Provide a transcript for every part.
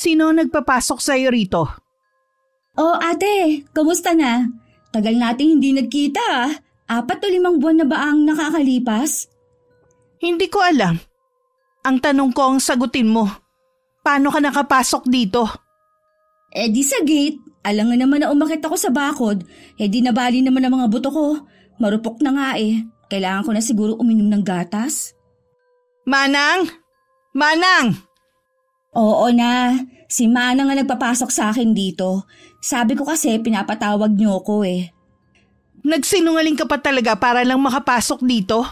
Sino ang nagpapasok sa'yo rito? Oh ate, kamusta na? Tagal natin hindi nagkita ah. 4 o 5 buwan na ba ang nakakalipas? Hindi ko alam. Ang tanong ko ang sagutin mo. Paano ka nakapasok dito? Di sa gate. Alangan naman na umakit ako sa bakod. Di nabali naman ang mga buto ko. Marupok na nga eh. Kailangan ko na siguro uminom ng gatas. Manang! Manang! Oo na. Si Manang nga nagpapasok sa akin dito. Sabi ko kasi pinapatawag niyo ko eh. Nagsinungaling ka pa talaga para lang makapasok dito?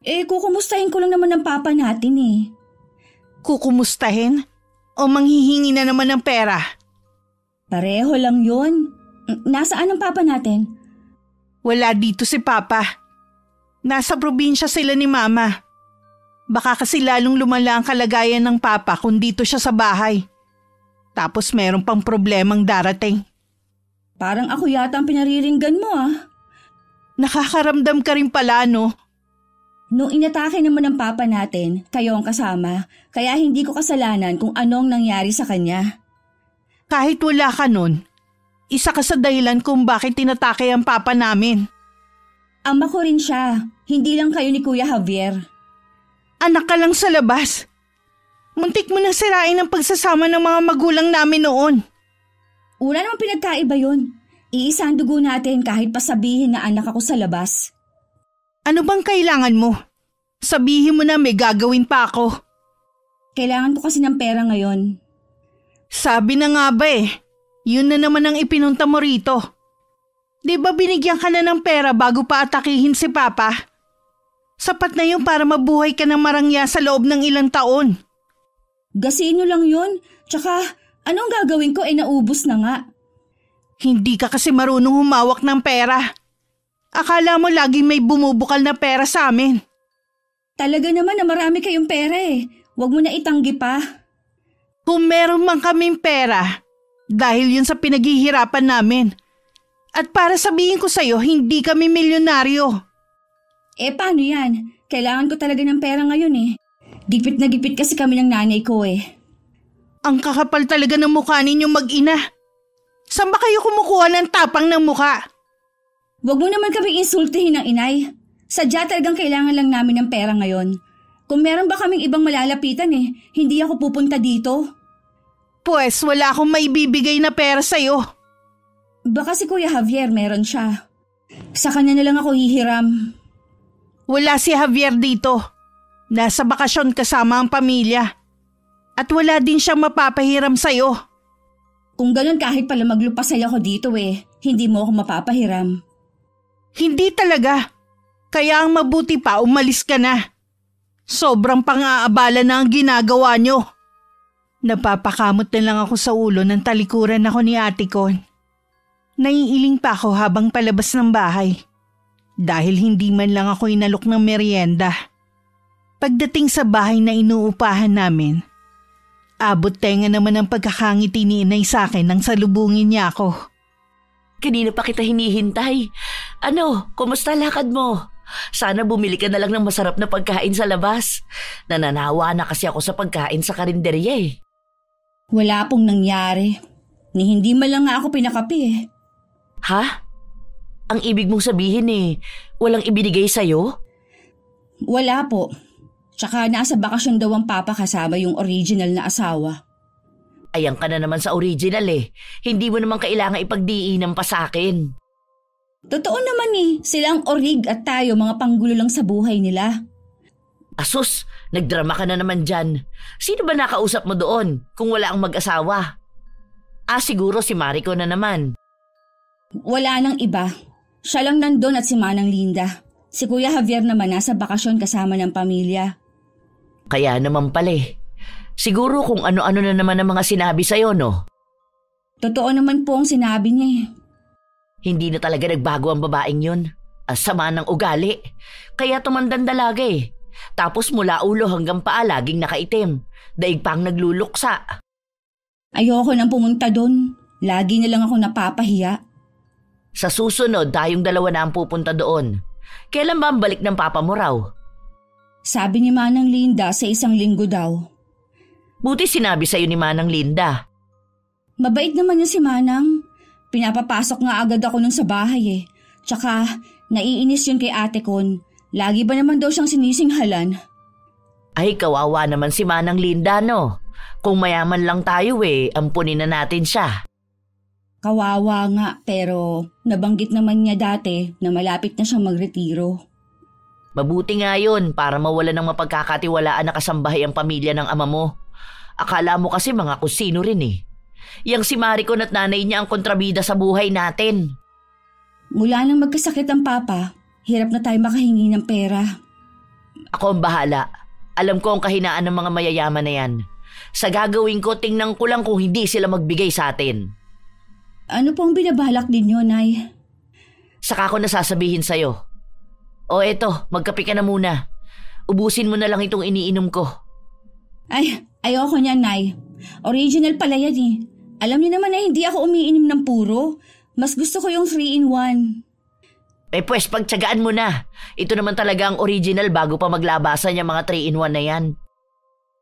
Kukumustahin ko lang naman ng papa natin eh. Kukumustahin? O manghihingi na naman ng pera? Pareho lang yun. Nasaan ang papa natin? Wala dito si papa. Nasa probinsya sila ni mama. Baka kasi lalong lumala ang kalagayan ng papa kung dito siya sa bahay. Tapos meron pang problemang darating. Parang ako yata ang pinariringgan mo ah. Nakakaramdam ka rin pala no? Nung inatake naman ng papa natin, kayo ang kasama, kaya hindi ko kasalanan kung anong nangyari sa kanya. Kahit wala ka nun, isa ka sa dahilan kung bakit tinatake ang papa namin. Ama ko rin siya, hindi lang kayo ni Kuya Javier. Anak ka lang sa labas. Muntik mo nang sirain ang pagsasama ng mga magulang namin noon. Wala namang pinagkaiba yun. Iisa ang dugo natin kahit pa sabihin na anak ako sa labas. Ano bang kailangan mo? Sabihin mo na may gagawin pa ako. Kailangan ko kasi ng pera ngayon. Sabi na nga ba eh. Yun na naman ang ipinunta mo rito. Di ba binigyan ka na ng pera bago pa atakihin si Papa? Sapat na yun para mabuhay ka ng marangya sa loob ng ilang taon. Gasino lang yun. Tsaka anong gagawin ko naubos na nga. Hindi ka kasi marunong humawak ng pera. Akala mo laging may bumubukal na pera sa amin. Talaga naman na marami kayong pera eh. Huwag mo na itanggi pa. Kung meron man kaming pera, dahil yun sa pinaghihirapan namin. At para sabihin ko sa'yo, hindi kami milyonaryo. Paano yan? Kailangan ko talaga ng pera ngayon eh. Gipit na gipit kasi kami ng nanay ko eh. Ang kakapal talaga ng mukha ninyong mag-ina. Saan ba kayo kumukuha ng tapang ng mukha? Huwag mo naman kami insultihin ng inay. Sadya talagang kailangan lang namin ng pera ngayon. Kung meron ba kaming ibang malalapitan hindi ako pupunta dito. Pues wala akong maibibigay na pera sa'yo. Baka si Kuya Javier meron siya. Sa kanya na lang ako hihiram. Wala si Javier dito. Nasa bakasyon kasama ang pamilya. At wala din siyang mapapahiram sa'yo. Kung ganun kahit pala maglupasay ako dito hindi mo ako mapapahiram. Hindi talaga. Kaya ang mabuti pa umalis ka na. Sobrang pang-aabala na ang ginagawa nyo. Napapakamot na lang ako sa ulo ng talikuran ako ni Ate Con. Naiiling pa ako habang palabas ng bahay. Dahil hindi man lang ako inalok ng merienda. Pagdating sa bahay na inuupahan namin, abot tenga naman ang pagkakangiti ni Inay sa akin nang salubungin niya ako. Kanina pa kita hinihintay. Kumusta lakad mo? Sana bumili ka na lang ng masarap na pagkain sa labas. Nananawa na kasi ako sa pagkain sa karinderya eh. Wala pong nangyari. Ni hindi man lang nga ako pinakapi Ha? Ang ibig mong sabihin walang ibinigay sa'yo? Wala po. Tsaka nasa bakasyon daw ang papa kasama yung original na asawa. Ayan ka na naman sa original Hindi mo naman kailangan ipagdiinan pa sa akin. Totoo naman sila ang orig at tayo mga panggulo lang sa buhay nila. Asus, nagdrama ka na naman dyan. Sino ba nakausap mo doon kung wala ang mag-asawa? Siguro si Marico na naman. Wala nang iba. Siya lang nandun at si Manang Linda. Si Kuya Javier naman nasa bakasyon kasama ng pamilya. Kaya naman pala Siguro kung ano-ano na naman ang mga sinabi sa'yo, no? Totoo naman po ang sinabi niya Hindi na talaga nagbago ang babaeng yun. Ang sama ng ugali. Kaya tumandang dalaga Tapos mula ulo hanggang paa laging nakaitim. Daig pang nagluluksa. Ayoko nang pumunta doon. Lagi na lang ako napapahiya. Sa susunod, tayong dalawa na ang pupunta doon. Kailan ba ang balik ng papa mo raw? Sabi ni Manang Linda sa 1 linggo daw. Buti sinabi sa'yo ni Manang Linda. Mabait naman yun si Manang. Pinapapasok nga agad ako nun sa bahay eh. Tsaka, naiinis yun kay Ate Con. Lagi ba naman daw siyang sinisinghalan? Ay, kawawa naman si Manang Linda, no? Kung mayaman lang tayo ampunin na natin siya. Kawawa nga, pero nabanggit naman niya dati na malapit na siyang magretiro. Mabuti nga yun para mawala ng mapagkakatiwalaan na kasambahay ang pamilya ng ama mo. Akala mo kasi mga kusino rin eh. Yang si Maricon at nanay niya ang kontrabida sa buhay natin. Mula nang magkasakit ang papa, hirap na tayo makahingi ng pera. Ako ang bahala. Alam ko ang kahinaan ng mga mayayaman na yan. Sa gagawin ko, tingnan ko lang kung hindi sila magbigay sa atin. Ano pong binabalak ninyo, Nay? Saka ko nasasabihin sa'yo. O eto, magkape ka na muna. Ubusin mo na lang itong iniinom ko. Ay, ayoko niyan, Nay. Original pala yan eh. Alam niyo naman na hindi ako umiinom ng puro. Mas gusto ko yung 3-in-1. Pues, pagtsagaan mo na. Ito naman talaga ang original bago pa maglabasan yung mga 3-in-1 na yan.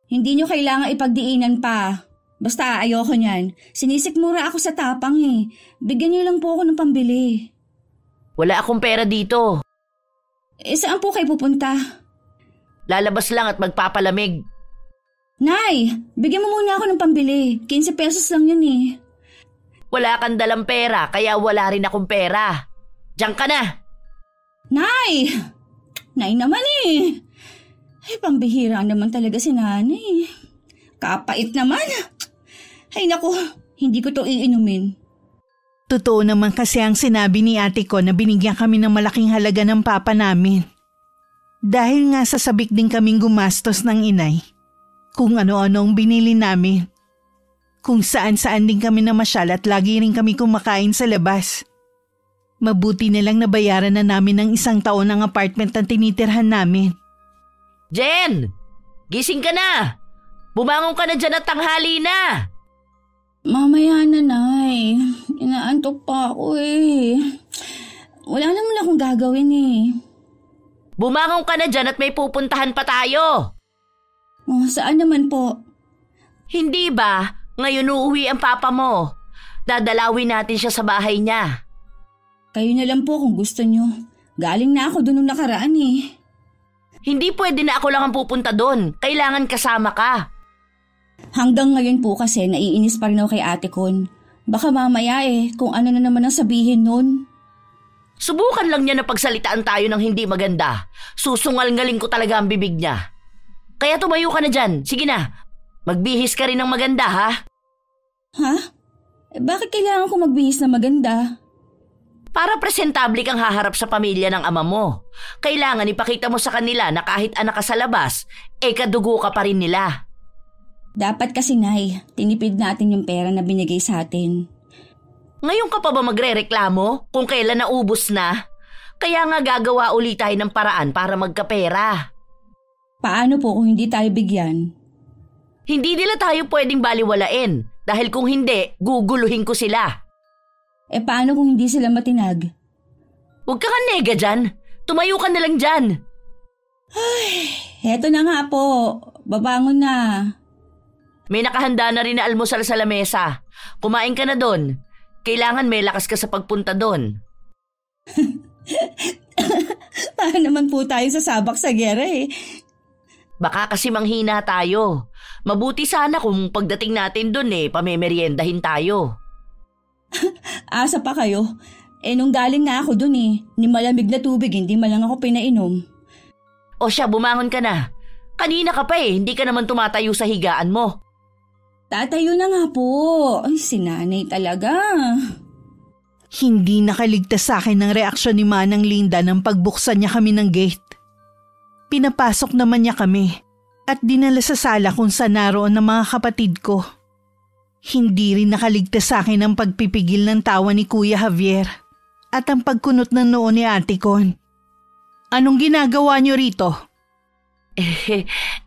Hindi niyo kailangan ipagdiinan pa. Basta ayoko niyan. Sinisikmura ako sa tapang eh. Bigyan niyo lang po ako ng pambili. Wala akong pera dito. Saan po kayo pupunta? Lalabas lang at magpapalamig. Nay, bigyan mo muna ako ng pambili. 15 pesos lang yun eh. Wala kang dalang pera, kaya wala rin akong pera. Diyan ka na. Nay! Nay naman eh. Ay, pambihira naman talaga si nanay. Kapait naman. Ay naku, hindi ko to iinumin. Totoo naman kasi ang sinabi ni ate ko na binigyan kami ng malaking halaga ng papa namin. Dahil nga sa sabik din kaming gumastos ng inay. Kung ano-ano ang binili namin. Kung saan-saan din kami namasyal at lagi rin kami kumakain sa labas. Mabuti nilang nabayaran na namin ng 1 taon ang apartment na tinitirhan namin. Jen! Gising ka na! Bumangon ka na dyan at tanghali na! Mamaya na, Nay. Inaantok pa ako eh. Wala naman akong gagawin eh. Bumangon ka na dyan at may pupuntahan pa tayo! Oh, saan naman po? Hindi ba? Ngayon uuwi ang papa mo. Dadalawin natin siya sa bahay niya. Kayo na lang po kung gusto nyo. Galing na ako doon nung nakaraan eh. Hindi pwede na ako lang ang pupunta doon. Kailangan kasama ka. Hanggang ngayon po kasi naiinis pa rin ako kay Ate Con. Baka mamaya kung ano na naman ang sabihin nun. Subukan lang niya na pagsalitaan tayo ng hindi maganda. Susungal-ngaling ko talaga ang bibig niya. Kaya tumayo ka na dyan. Sige na. Magbihis ka rin ng maganda, ha? Ha? Bakit kailangan ko magbihis na maganda? Para presentable kang haharap sa pamilya ng ama mo. Kailangan ipakita mo sa kanila na kahit anak ka sa labas, kadugo ka pa rin nila. Dapat kasi, Nay, tinipid natin yung pera na binigay sa atin. Ngayon ka pa ba magrereklamo kung kailan naubos na? Kaya nga gagawa ulit tayo ng paraan para magkapera. Paano po kung hindi tayo bigyan? Hindi nila tayo pwedeng baliwalain dahil kung hindi, guguluhin ko sila. Paano kung hindi sila matinag? Huwag ka nega dyan. Tumayo ka na lang dyan. Ay, heto na nga po. Babangon na. May nakahanda na rin na almusal sa lamesa. Kumain ka na doon. Kailangan may lakas ka sa pagpunta doon. Paano naman po tayo sasabak sa gera eh? Baka kasi manghina tayo. Mabuti sana kung pagdating natin doon pamemeriendahin tayo. Asa pa kayo? Nung galing nga ako doon ni malamig na tubig, hindi man lang ako pinainom. O siya, bumangon ka na. Kanina ka pa hindi ka naman tumatayo sa higaan mo. Tatayo na nga po. Ay, sinanay talaga. Hindi nakaligtas sa akin ng reaksyon ni Manang Linda nang pagbuksan niya kami ng gate. Pinapasok naman niya kami at dinala sa sala kung saan naroon ng mga kapatid ko. Hindi rin nakaligtas sa akin ang pagpipigil ng tawa ni Kuya Javier at ang pagkunot ng noo ni Ate Con. Anong ginagawa niyo rito?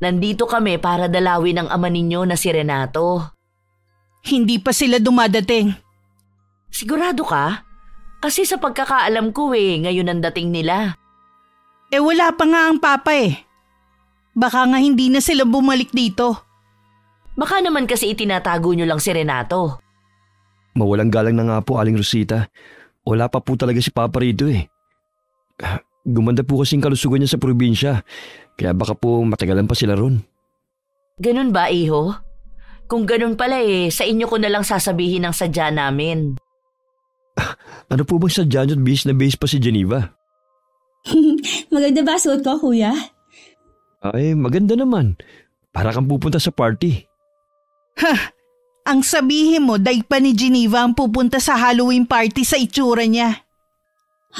Nandito kami para dalawin ang ama ninyo na si Renato. Hindi pa sila dumadating. Sigurado ka? Kasi sa pagkakaalam ko ngayon ang dating nila. Wala pa nga ang papa Baka nga hindi na sila bumalik dito. Baka naman kasi itinatago nyo lang si Renato. Mawalang galang na nga po, Aling Rosita. Wala pa po talaga si Papa rito eh. Gumanda po kasing kalusugan niya sa probinsya, kaya baka po matagalan pa sila ron. Ganun ba, iho? Kung ganun pala sa inyo ko na lang sasabihin ang sadya namin. Ano po bang sadya niyo at base na base pa si Geneva? Maganda ba suot ko, kuya? Ay, maganda naman. Para kang pupunta sa party. Ang sabihin mo, daig pa ni Geneva ang pupunta sa Halloween party sa itsura niya.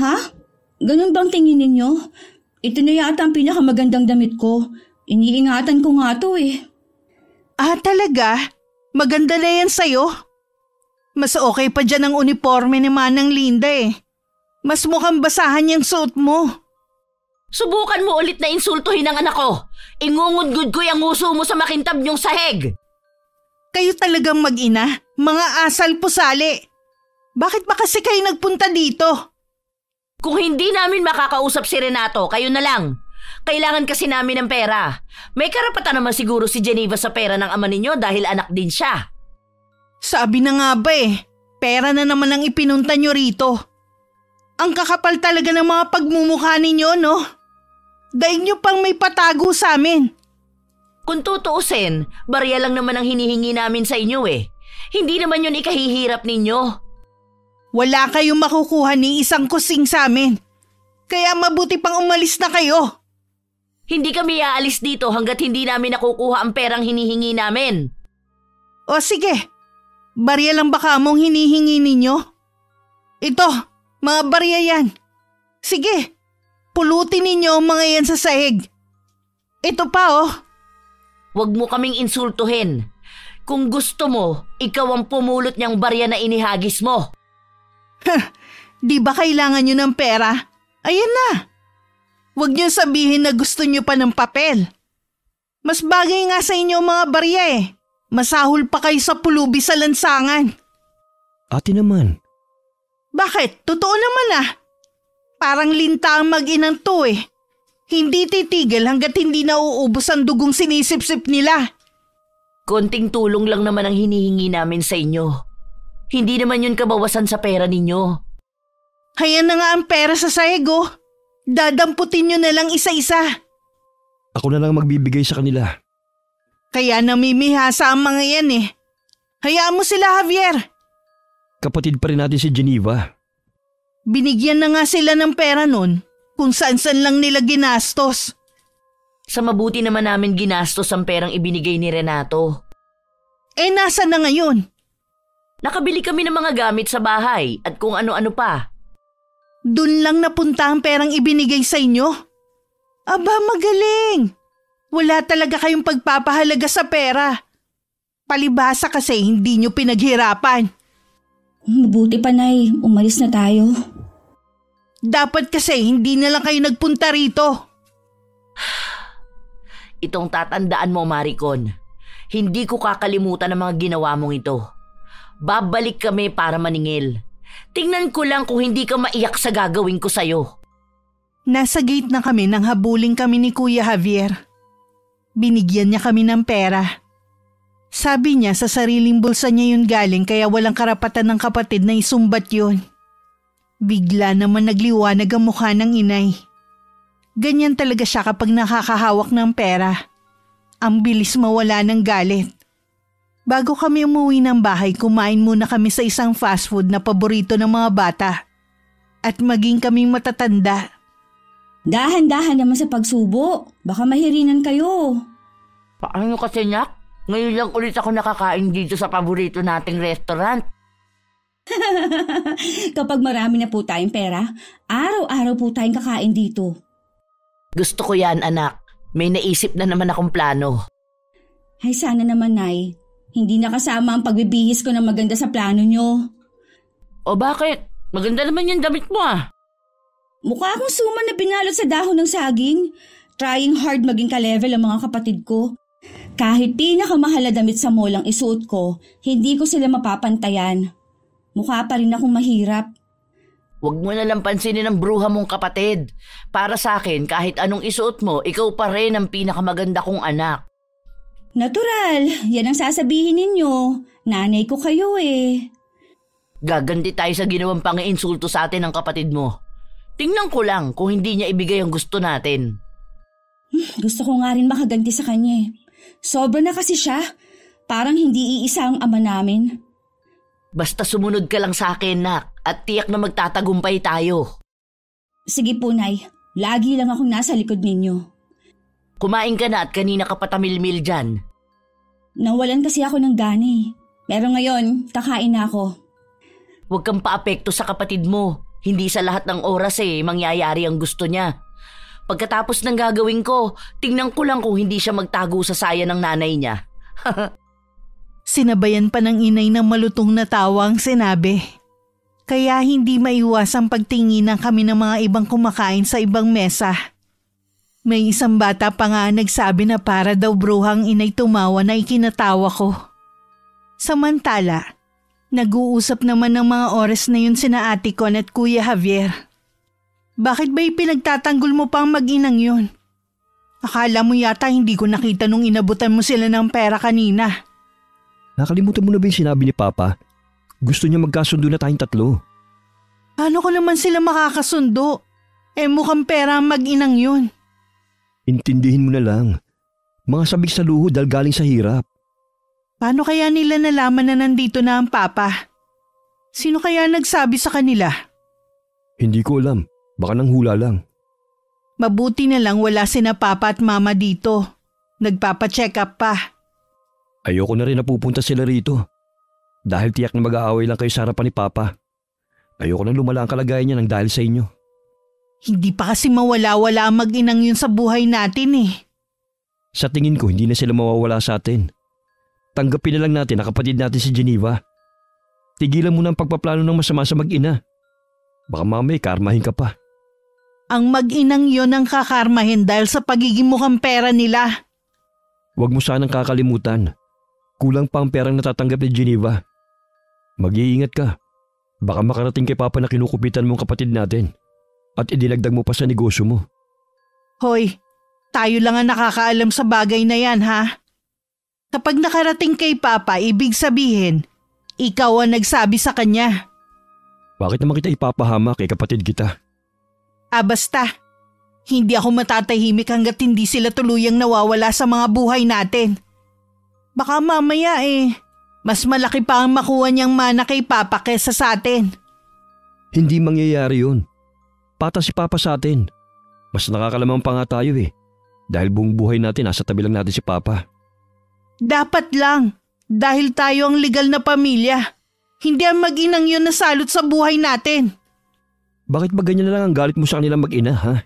Ha? Ganun bang tingin ninyo? Ito na yata ang pinakamagandang damit ko. Iniingatan ko nga to eh. Ah, talaga? Maganda na yan sa'yo? Mas okay pa dyan ang uniforme ni Manang Linda eh. Mas mukhang basahan yung suot mo. Subukan mo ulit na insultuhin ang anak ko. Ingungudgud ko yung uso mo sa makintab niyong sahig. Kayo talagang mag-ina, mga asal pusali. Bakit ba kasi kayo nagpunta dito? Kung hindi namin makakausap si Renato, kayo na lang. Kailangan kasi namin ng pera. May karapatan naman siguro si Geneva sa pera ng ama ninyo dahil anak din siya. Sabi na nga ba pera na naman ang ipinunta nyo rito. Ang kakapal talaga ng mga pagmumukha ninyo, no? Daig nyo pang may patago sa amin. Kung tutuusin, barya lang naman ang hinihingi namin sa inyo eh. Hindi naman yun ikahihirap ninyo. Wala kayong makukuha ni isang kusing sa amin. Kaya mabuti pang umalis na kayo. Hindi kami aalis dito hanggat hindi namin nakukuha ang perang hinihingi namin. O sige, barya lang baka mong hinihingi ninyo? Ito, mga barya yan. Sige, pulutin ninyo ang mga yan sa sahig. Ito pa Huwag mo kaming insultuhin. Kung gusto mo, ikaw ang pumulot niyang barya na inihagis mo. Di ba kailangan nyo ng pera? Ayan na. Huwag nyo sabihin na gusto nyo pa ng papel. Mas bagay nga sa inyo mga barya Masahol pa kayo sa pulubi sa lansangan. Ate naman. Bakit? Totoo naman Parang linta ang mag-inang to Hindi titigil hanggat hindi nauubos ang dugong sinisip-sip nila. Konting tulong lang naman ang hinihingi namin sa inyo. Hindi naman yun kabawasan sa pera ninyo. Hayan na nga ang pera sa sahig Dadamputin nyo na lang isa-isa. Ako na lang magbibigay sa kanila. Kaya namimihasa ang mga yan Hayaan mo sila, Javier. Kapatid pa rin natin si Geneva. Binigyan na nga sila ng pera nun kung saan-saan lang nila ginastos. Sa mabuti naman namin ginastos ang perang ibinigay ni Renato. Nasa na ngayon? Nakabili kami ng mga gamit sa bahay at kung ano-ano pa. Doon lang napunta ang perang ibinigay sa inyo? Aba, magaling! Wala talaga kayong pagpapahalaga sa pera. Palibhasa kasi hindi nyo pinaghirapan. Mabuti pa, Nay. Umalis na tayo. Dapat kasi hindi na lang kayo nagpunta rito. Itong tatandaan mo, Maricon. Hindi ko kakalimutan ang mga ginawa mong ito. Babalik kami para maningil. Tingnan ko lang kung hindi ka maiyak sa gagawin ko sa'yo. Nasa gate na kami nang habulin kami ni Kuya Javier. Binigyan niya kami ng pera. Sabi niya sa sariling bulsa niya yun galing kaya walang karapatan ng kapatid na isumbat yun. Bigla naman nagliwanag ang mukha ng inay. Ganyan talaga siya kapag nakakahawak ng pera. Ang bilis mawala ng galit. Bago kami umuwi ng bahay, kumain muna kami sa isang fast food na paborito ng mga bata. At maging kaming matatanda. Dahan-dahan naman sa pagsubo. Baka mahirinan kayo. Paano kasi, Nak? Ngayon lang ulit ako nakakain dito sa paborito nating restaurant. Kapag marami na po tayong pera, araw-araw po tayong kakain dito. Gusto ko yan, anak. May naisip na naman akong plano. Ay, sana naman, Nay. Hindi nakasama ang pagbibihis ko na maganda sa plano nyo. O bakit? Maganda naman yung damit mo Mukha akong suman na binalot sa dahon ng saging. Trying hard maging ka-level ang mga kapatid ko. Kahit pinakamahal na damit sa mall ang isuot ko, hindi ko sila mapapantayan. Mukha pa rin akong mahirap. Huwag mo na lang pansinin ang bruha mong kapatid. Para sa akin, kahit anong isuot mo, ikaw pa rin ang pinakamaganda kong anak. Natural, yan ang sasabihin ninyo. Nanay ko kayo eh. Gaganti tayo sa ginawang pang-iinsulto sa atin ng kapatid mo. Tingnan ko lang kung hindi niya ibigay ang gusto natin. Gusto ko nga rin makaganti sa kanya eh. Sobra na kasi siya. Parang hindi iisa ang ama namin. Basta sumunod ka lang sa akin, nak, at tiyak na magtatagumpay tayo. Sige po, Nay. Lagi lang akong nasa likod ninyo. Kumain ka na at kanina ka patamilmil dyan. Nawalan kasi ako ng gani. Pero ngayon, kakain na ako. Huwag kang paapekto sa kapatid mo. Hindi sa lahat ng oras mangyayari ang gusto niya. Pagkatapos ng gagawin ko, tingnan ko lang kung hindi siya magtago sa saya ng nanay niya. Sinabayan pa ng inay ng malutong na tawa ang sinabi. Kaya hindi maiwasang pagtinginan kami ng mga ibang kumakain sa ibang mesa. May isang bata pa nga nagsabi na para daw bruhang inay tumawa na ikinatawa ko. Samantala, nag-uusap naman ng mga oras na yun sina Ate Con at Kuya Javier. Bakit ba ipinagtatanggol mo pa ang mag-inang yun? Akala mo yata hindi ko nakita nung inabutan mo sila ng pera kanina. Nakalimutan mo na ba yung sinabi ni Papa? Gusto niya magkasundo na tayong tatlo. Paano ko naman sila makakasundo? Mukhang pera ang mag-inang yun. Intindihin mo na lang. Mga sabik sa luho dahil galing sa hirap. Paano kaya nila nalaman na nandito na ang Papa? Sino kaya nagsabi sa kanila? Hindi ko alam. Baka nang hula lang. Mabuti na lang wala sina Papa at Mama dito. Nagpapa-check up pa. Ayoko na rin napupunta sila rito. Dahil tiyak na mag-aaway lang kayo sa harapan ni Papa. Ayoko na lumala ang kalagayan niya nang dahil sa inyo. Hindi pa kasi mawala-wala ang mag-inang yun sa buhay natin eh. Sa tingin ko hindi na sila mawawala sa atin. Tanggapin na lang natin na kapatid natin si Geneva. Tigilan mo na ang pagpaplano ng masama sa mag-ina. Baka mamay karmahin ka pa. Ang mag-inang yun ang kakarmahin dahil sa pagiging mukhang pera nila. Huwag mo sanang kakalimutan. Kulang pa ang perang natatanggap ni Geneva. Mag-iingat ka. Baka makarating kay Papa na kinukupitan mo ang kapatid natin. At idinagdag mo pa sa negosyo mo. Hoy, tayo lang ang nakakaalam sa bagay na yan ha. Kapag nakarating kay Papa, ibig sabihin, ikaw ang nagsabi sa kanya. Bakit naman kita ipapahama kay kapatid kita? Basta. Hindi ako matatahimik hanggat hindi sila tuluyang nawawala sa mga buhay natin. Baka mamaya mas malaki pa ang makuha niyang mana kay Papa kesa sa atin. Hindi mangyayari yun. Patas si Papa sa atin. Mas nakakalamang pa nga tayo dahil buong buhay natin nasa tabi lang natin si Papa. Dapat lang. Dahil tayo ang legal na pamilya. Hindi ang mag-inang yun na salot sa buhay natin. Bakit ba ganyan na lang ang galit mo sa kanilang mag-ina ha?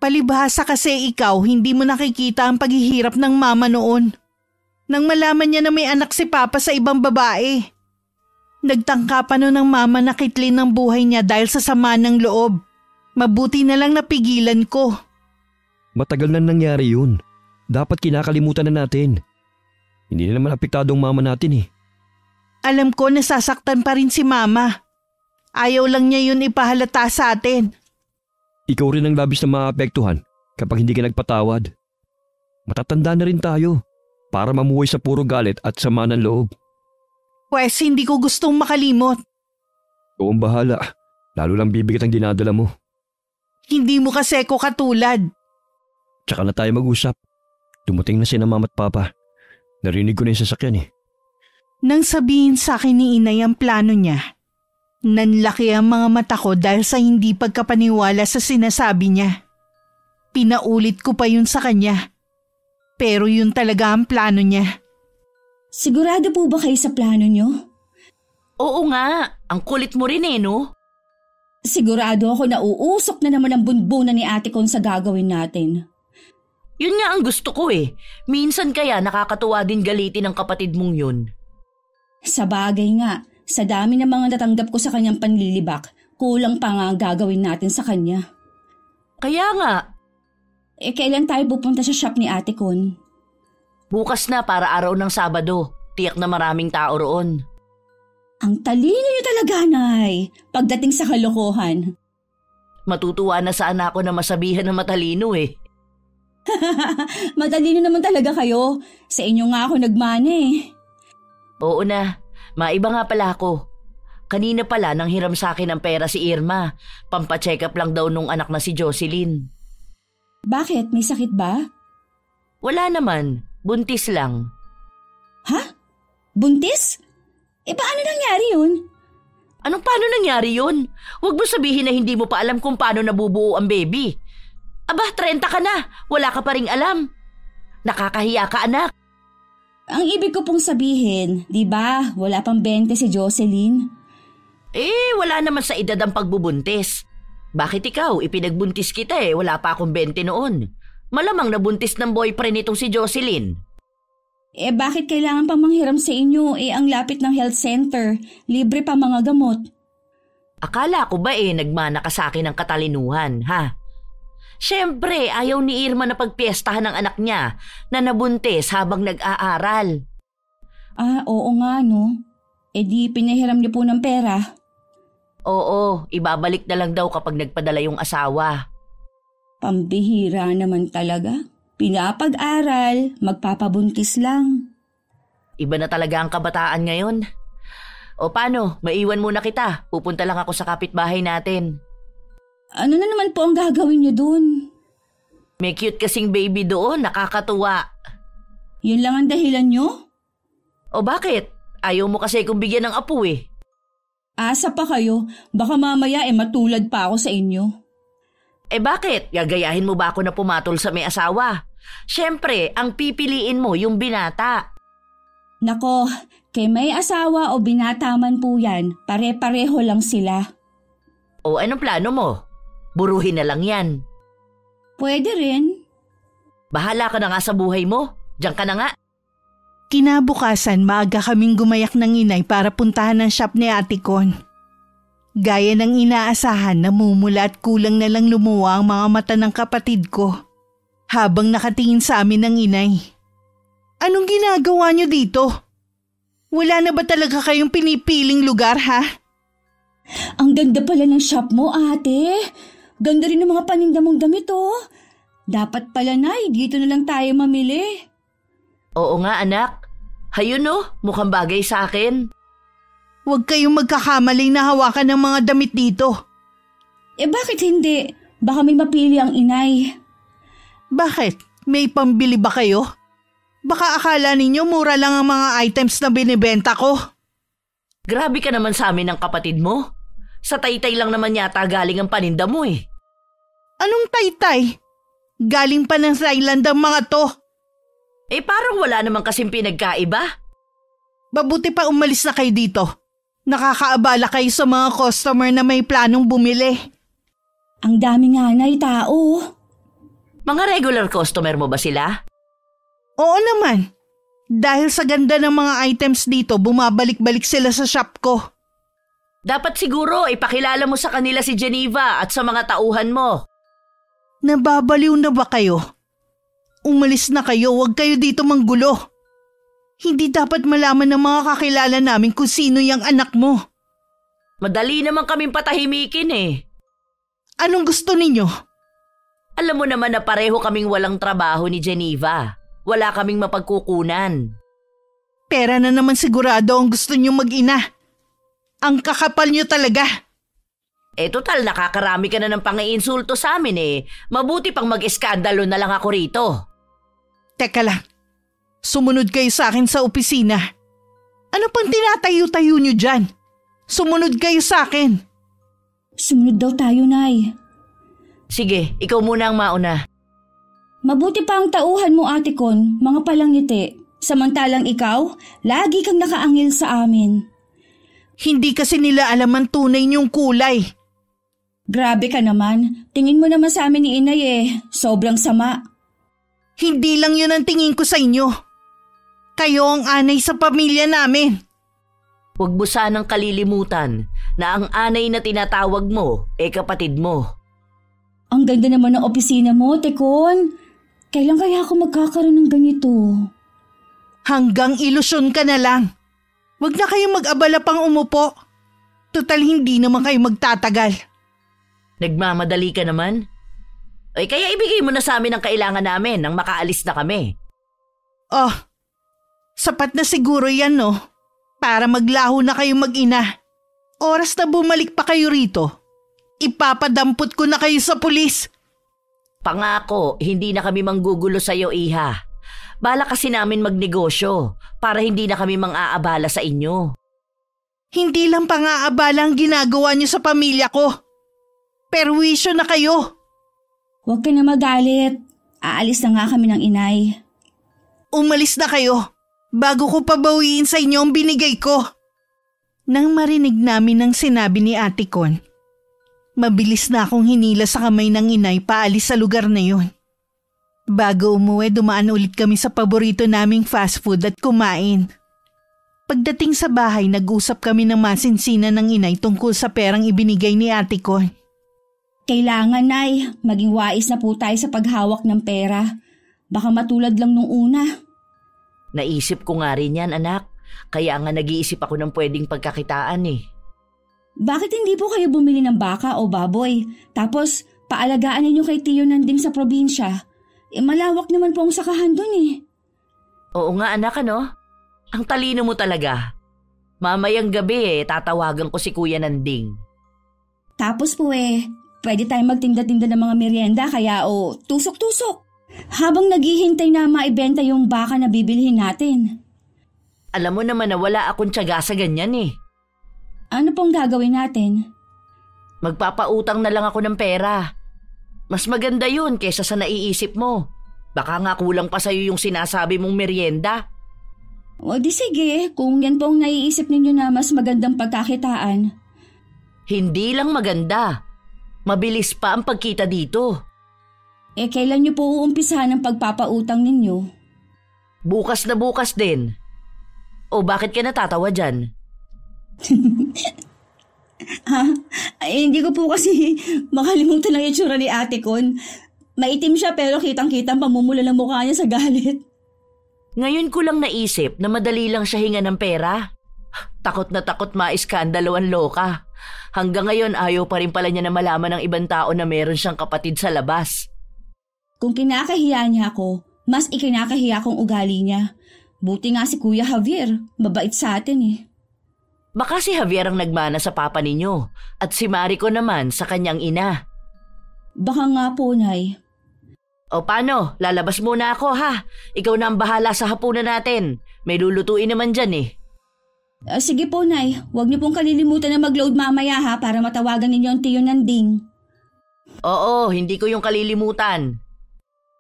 Palibhasa kasi ikaw hindi mo nakikita ang paghihirap ng mama noon. Nang malaman niya na may anak si Papa sa ibang babae. Nagtangka pa noon ng mama na kitlin ng buhay niya dahil sa sama ng loob. Mabuti na lang napigilan ko. Matagal na nangyari yun. Dapat kinakalimutan na natin. Hindi na naman apektado ang mama natin Alam ko nasasaktan pa rin si Mama. Ayaw lang niya yun ipahalata sa atin. Ikaw rin ang labis na maapektuhan kapag hindi ka nagpatawad. Matatanda na rin tayo para mamuhay sa puro galit at sama ng loob. Pwes hindi ko gustong makalimot. Oo, bahala. Lalo lang bibigat ang dinadala mo. Hindi mo kasi ko katulad. Tsaka na tayo mag-usap. Dumating na sina Mama at Papa. Narinig ko na yung sasakyan Nang sabihin sa akin ni Inay ang plano niya, nanlaki ang mga mata ko dahil sa hindi pagkapaniwala sa sinasabi niya. Pinaulit ko pa yun sa kanya. Pero yun talaga ang plano niya. Sigurado po ba kayo sa plano nyo? Oo nga, ang kulit mo rin no? Sigurado ako na uusok na naman ang bunbunan ni Ate Con sa gagawin natin. Yun nga ang gusto ko Minsan kaya nakakatuwa din galitin ng kapatid mong yun. Sa bagay nga, sa dami ng mga natanggap ko sa kanyang panlilibak, kulang pa nga ang gagawin natin sa kanya. Kaya nga. Kailan tayo pupunta sa shop ni Ate Con? Bukas na para araw ng Sabado. Tiyak na maraming tao roon. Ang talino niyo talaga, Nay. Pagdating sa kalokohan. Matutuwa na sana ako na masabihan na matalino Matalino naman talaga kayo. Sa inyo nga ako nagmana eh. Oo na, maiba nga pala ako. Kanina pala nang hiram sa akin ng pera si Irma. Pampacheck up lang daw nung anak na si Jocelyn. Bakit? May sakit ba? Wala naman, buntis lang. Ha? Buntis? Paano nangyari yun? Anong paano nangyari yun? Huwag mo sabihin na hindi mo pa alam kung paano nabubuo ang baby. Aba, 30 ka na. Wala ka pa ring alam. Nakakahiya ka, anak. Ang ibig ko pong sabihin, di ba, wala pang 20 si Jocelyn? Wala naman sa edad ang pagbubuntis. Bakit ikaw? Ipinagbuntis kita wala pa akong 20 noon. Malamang nabuntis ng boyfriend nitong si Jocelyn. Bakit kailangan pang manghiram sa inyo? Ang lapit ng health center. Libre pa mga gamot. Akala ko ba nagmana ka sa akin ng katalinuhan, ha? Siyempre, ayaw ni Irma na pagpiestahan ng anak niya na nabuntis habang nag-aaral. Oo nga no. Di pinahiram niyo po ng pera. Oo, ibabalik na lang daw kapag nagpadala yung asawa. Pambihira naman talaga. Pinapag-aral, magpapabuntis lang. Iba na talaga ang kabataan ngayon. O paano, maiwan muna kita. Pupunta lang ako sa kapitbahay natin. Ano na naman po ang gagawin niyo dun? May cute kasing baby doon, nakakatuwa. Yun lang ang dahilan niyo? O bakit? Ayaw mo kasi kung bigyan ng apo Asa pa kayo, baka mamaya matulad pa ako sa inyo. Bakit? Gagayahin mo ba ako na pumatol sa may asawa? Siyempre, ang pipiliin mo yung binata. Nako, kay may asawa o binata man po yan, pare-pareho lang sila. O anong plano mo? Buruhin na lang yan. Pwede rin. Bahala ka na nga sa buhay mo. Diyan ka na nga. Kinabukasan, maaga kaming gumayak ng inay para puntahan ang shop ni Ate Con. Gaya ng inaasahan, namumula at kulang na lang lumuwa ang mga mata ng kapatid ko habang nakatingin sa amin ng inay. Anong ginagawa niyo dito? Wala na ba talaga kayong pinipiling lugar, ha? Ang ganda pala ng shop mo, ate. Ganda rin ng mga paninda mong damit, oh. Dapat pala, Nay, dito na lang tayo mamili. Oo nga, anak. Hayun mukhang bagay sa akin. Huwag kayong magkakamali na hawakan ng mga damit dito. Bakit hindi? Baka may mapili ang inay. Bakit? May pambili ba kayo? Baka akala ninyo mura lang ang mga items na binibenta ko. Grabe ka naman sa amin ng kapatid mo. Sa Taytay lang naman yata galing ang paninda mo Anong Taytay? Galing pa ng Thailand ang mga to. Parang wala naman kasing pinagkaiba. Mabuti pa umalis na kayo dito. Nakakaabala kayo sa mga customer na may planong bumili. Ang dami nga, Nay, tao. Mga regular customer mo ba sila? Oo naman. Dahil sa ganda ng mga items dito, bumabalik-balik sila sa shop ko. Dapat siguro ipakilala mo sa kanila si Geneva at sa mga tauhan mo. Nababaliw na ba kayo? Umalis na kayo, huwag kayo dito manggulo. Hindi dapat malaman ng mga kakilala namin kung sino yung anak mo. Madali naman kaming patahimikin Anong gusto ninyo? Alam mo naman na pareho kaming walang trabaho ni Geneva. Wala kaming mapagkukunan. Pera na naman sigurado ang gusto nyo mag-ina. Ang kakapal nyo talaga. Total, nakakarami ka na ng pang-iinsulto sa amin Mabuti pang mag-eskandalo na lang ako rito. Teka lang. Sumunod kayo sa akin sa opisina. Ano pang tinatayo-tayo nyo dyan? Sumunod kayo sa akin. Sumunod daw tayo, Nay. Sige, ikaw muna ang mauna. Mabuti pa ang tauhan mo, Ate Con, mga palangiti. Samantalang ikaw, lagi kang nakaangil sa amin. Hindi kasi nila alam ang tunay niyong kulay. Grabe ka naman. Tingin mo naman sa amin ni Inay Sobrang sama. Hindi lang yun ang tingin ko sa inyo. Kayo ang anay sa pamilya namin. Huwag mo sanang kalilimutan na ang anay na tinatawag mo kapatid mo. Ang ganda naman ng opisina mo, Tekon. Kailan kaya ako magkakaroon ng ganito? Hanggang ilusyon ka na lang. Huwag na kayong mag-abala pang umupo. Total hindi naman kayo magtatagal. Nagmamadali ka naman? Ay kaya ibigay mo na sa amin ang kailangan namin nang makaalis na kami. Oh, sapat na siguro yan no? Para maglaho na kayo mag-ina. Oras na bumalik pa kayo rito. Ipapadampot ko na kayo sa pulis. Pangako, hindi na kami manggugulo sa'yo, Iha. Bala kasi namin magnegosyo para hindi na kami mang-aabala sa inyo. Hindi lang pang-aabala ang ginagawa niyo sa pamilya ko. Perwisyo na kayo. Huwag ka na magalit. Aalis na nga kami ng inay. Umalis na kayo bago ko pabawiin sa inyo ang binigay ko. Nang marinig namin ang sinabi ni Ate Con, mabilis na akong hinila sa kamay ng inay paalis sa lugar na yun. Bago umuwi, dumaan ulit kami sa paborito naming fast food at kumain. Pagdating sa bahay, nag-usap kami ng masinsinan ng inay tungkol sa perang ibinigay ni Ate Con. Kailangan, Nay, maging wais na po tayo sa paghawak ng pera. Baka matulad lang nung una. Naisip ko nga rin yan, anak. Kaya nga nag-iisip ako ng pwedeng pagkakitaan eh. Bakit hindi po kayo bumili ng baka o baboy? Tapos paalagaan ninyo kay Tiyo Nanding sa probinsya. Malawak naman po ang sakahan dun eh. Oo nga anak, ano? Ang talino mo talaga. Mamayang gabi tatawagan ko si Kuya Nanding. Tapos po pwede tayong magtinda-tinda ng mga merienda kaya tusok-tusok. Habang naghihintay na maibenta yung baka na bibilhin natin. Alam mo naman na wala akong tiyaga sa ganyan eh. Ano pong gagawin natin? Magpapautang na lang ako ng pera. Mas maganda yun kaysa sa naiisip mo. Baka nga kulang pa sa'yo yung sinasabi mong merienda. O di sige, kung yan pong naiisip ninyo na mas magandang pagkakitaan. Hindi lang maganda. Mabilis pa ang pagkita dito. Kailan nyo po uumpisahan ang pagpapautang ninyo? Bukas na bukas din. O bakit ka natatawa dyan? Hindi ko po kasi makalimutan ang itsura ni Ate Con. Maitim siya pero kitang-kitang pamumula ng mukha niya sa galit. Ngayon ko lang naisip na madali lang siya hinga ng pera. Takot na takot maiskandalo ang loka. Hanggang ngayon ayaw pa rin pala niya na malaman ng ibang tao na meron siyang kapatid sa labas. Kung kinakahiya niya ako, mas ikinakahiya kong ugali niya. Buti nga si Kuya Javier, mabait sa atin eh. Baka si Javier ang nagmana sa papa ninyo at si Mariko naman sa kanyang ina. Baka nga po, Nay. O paano? Lalabas muna ako ha. Ikaw na ang bahala sa hapunan natin. May lulutuin naman dyan eh. Sige po, Nay. Huwag niyo pong kalilimutan na mag-load mamaya ha para matawagan ninyo ang Tiyo Nanding. Oo, hindi ko yung kalilimutan.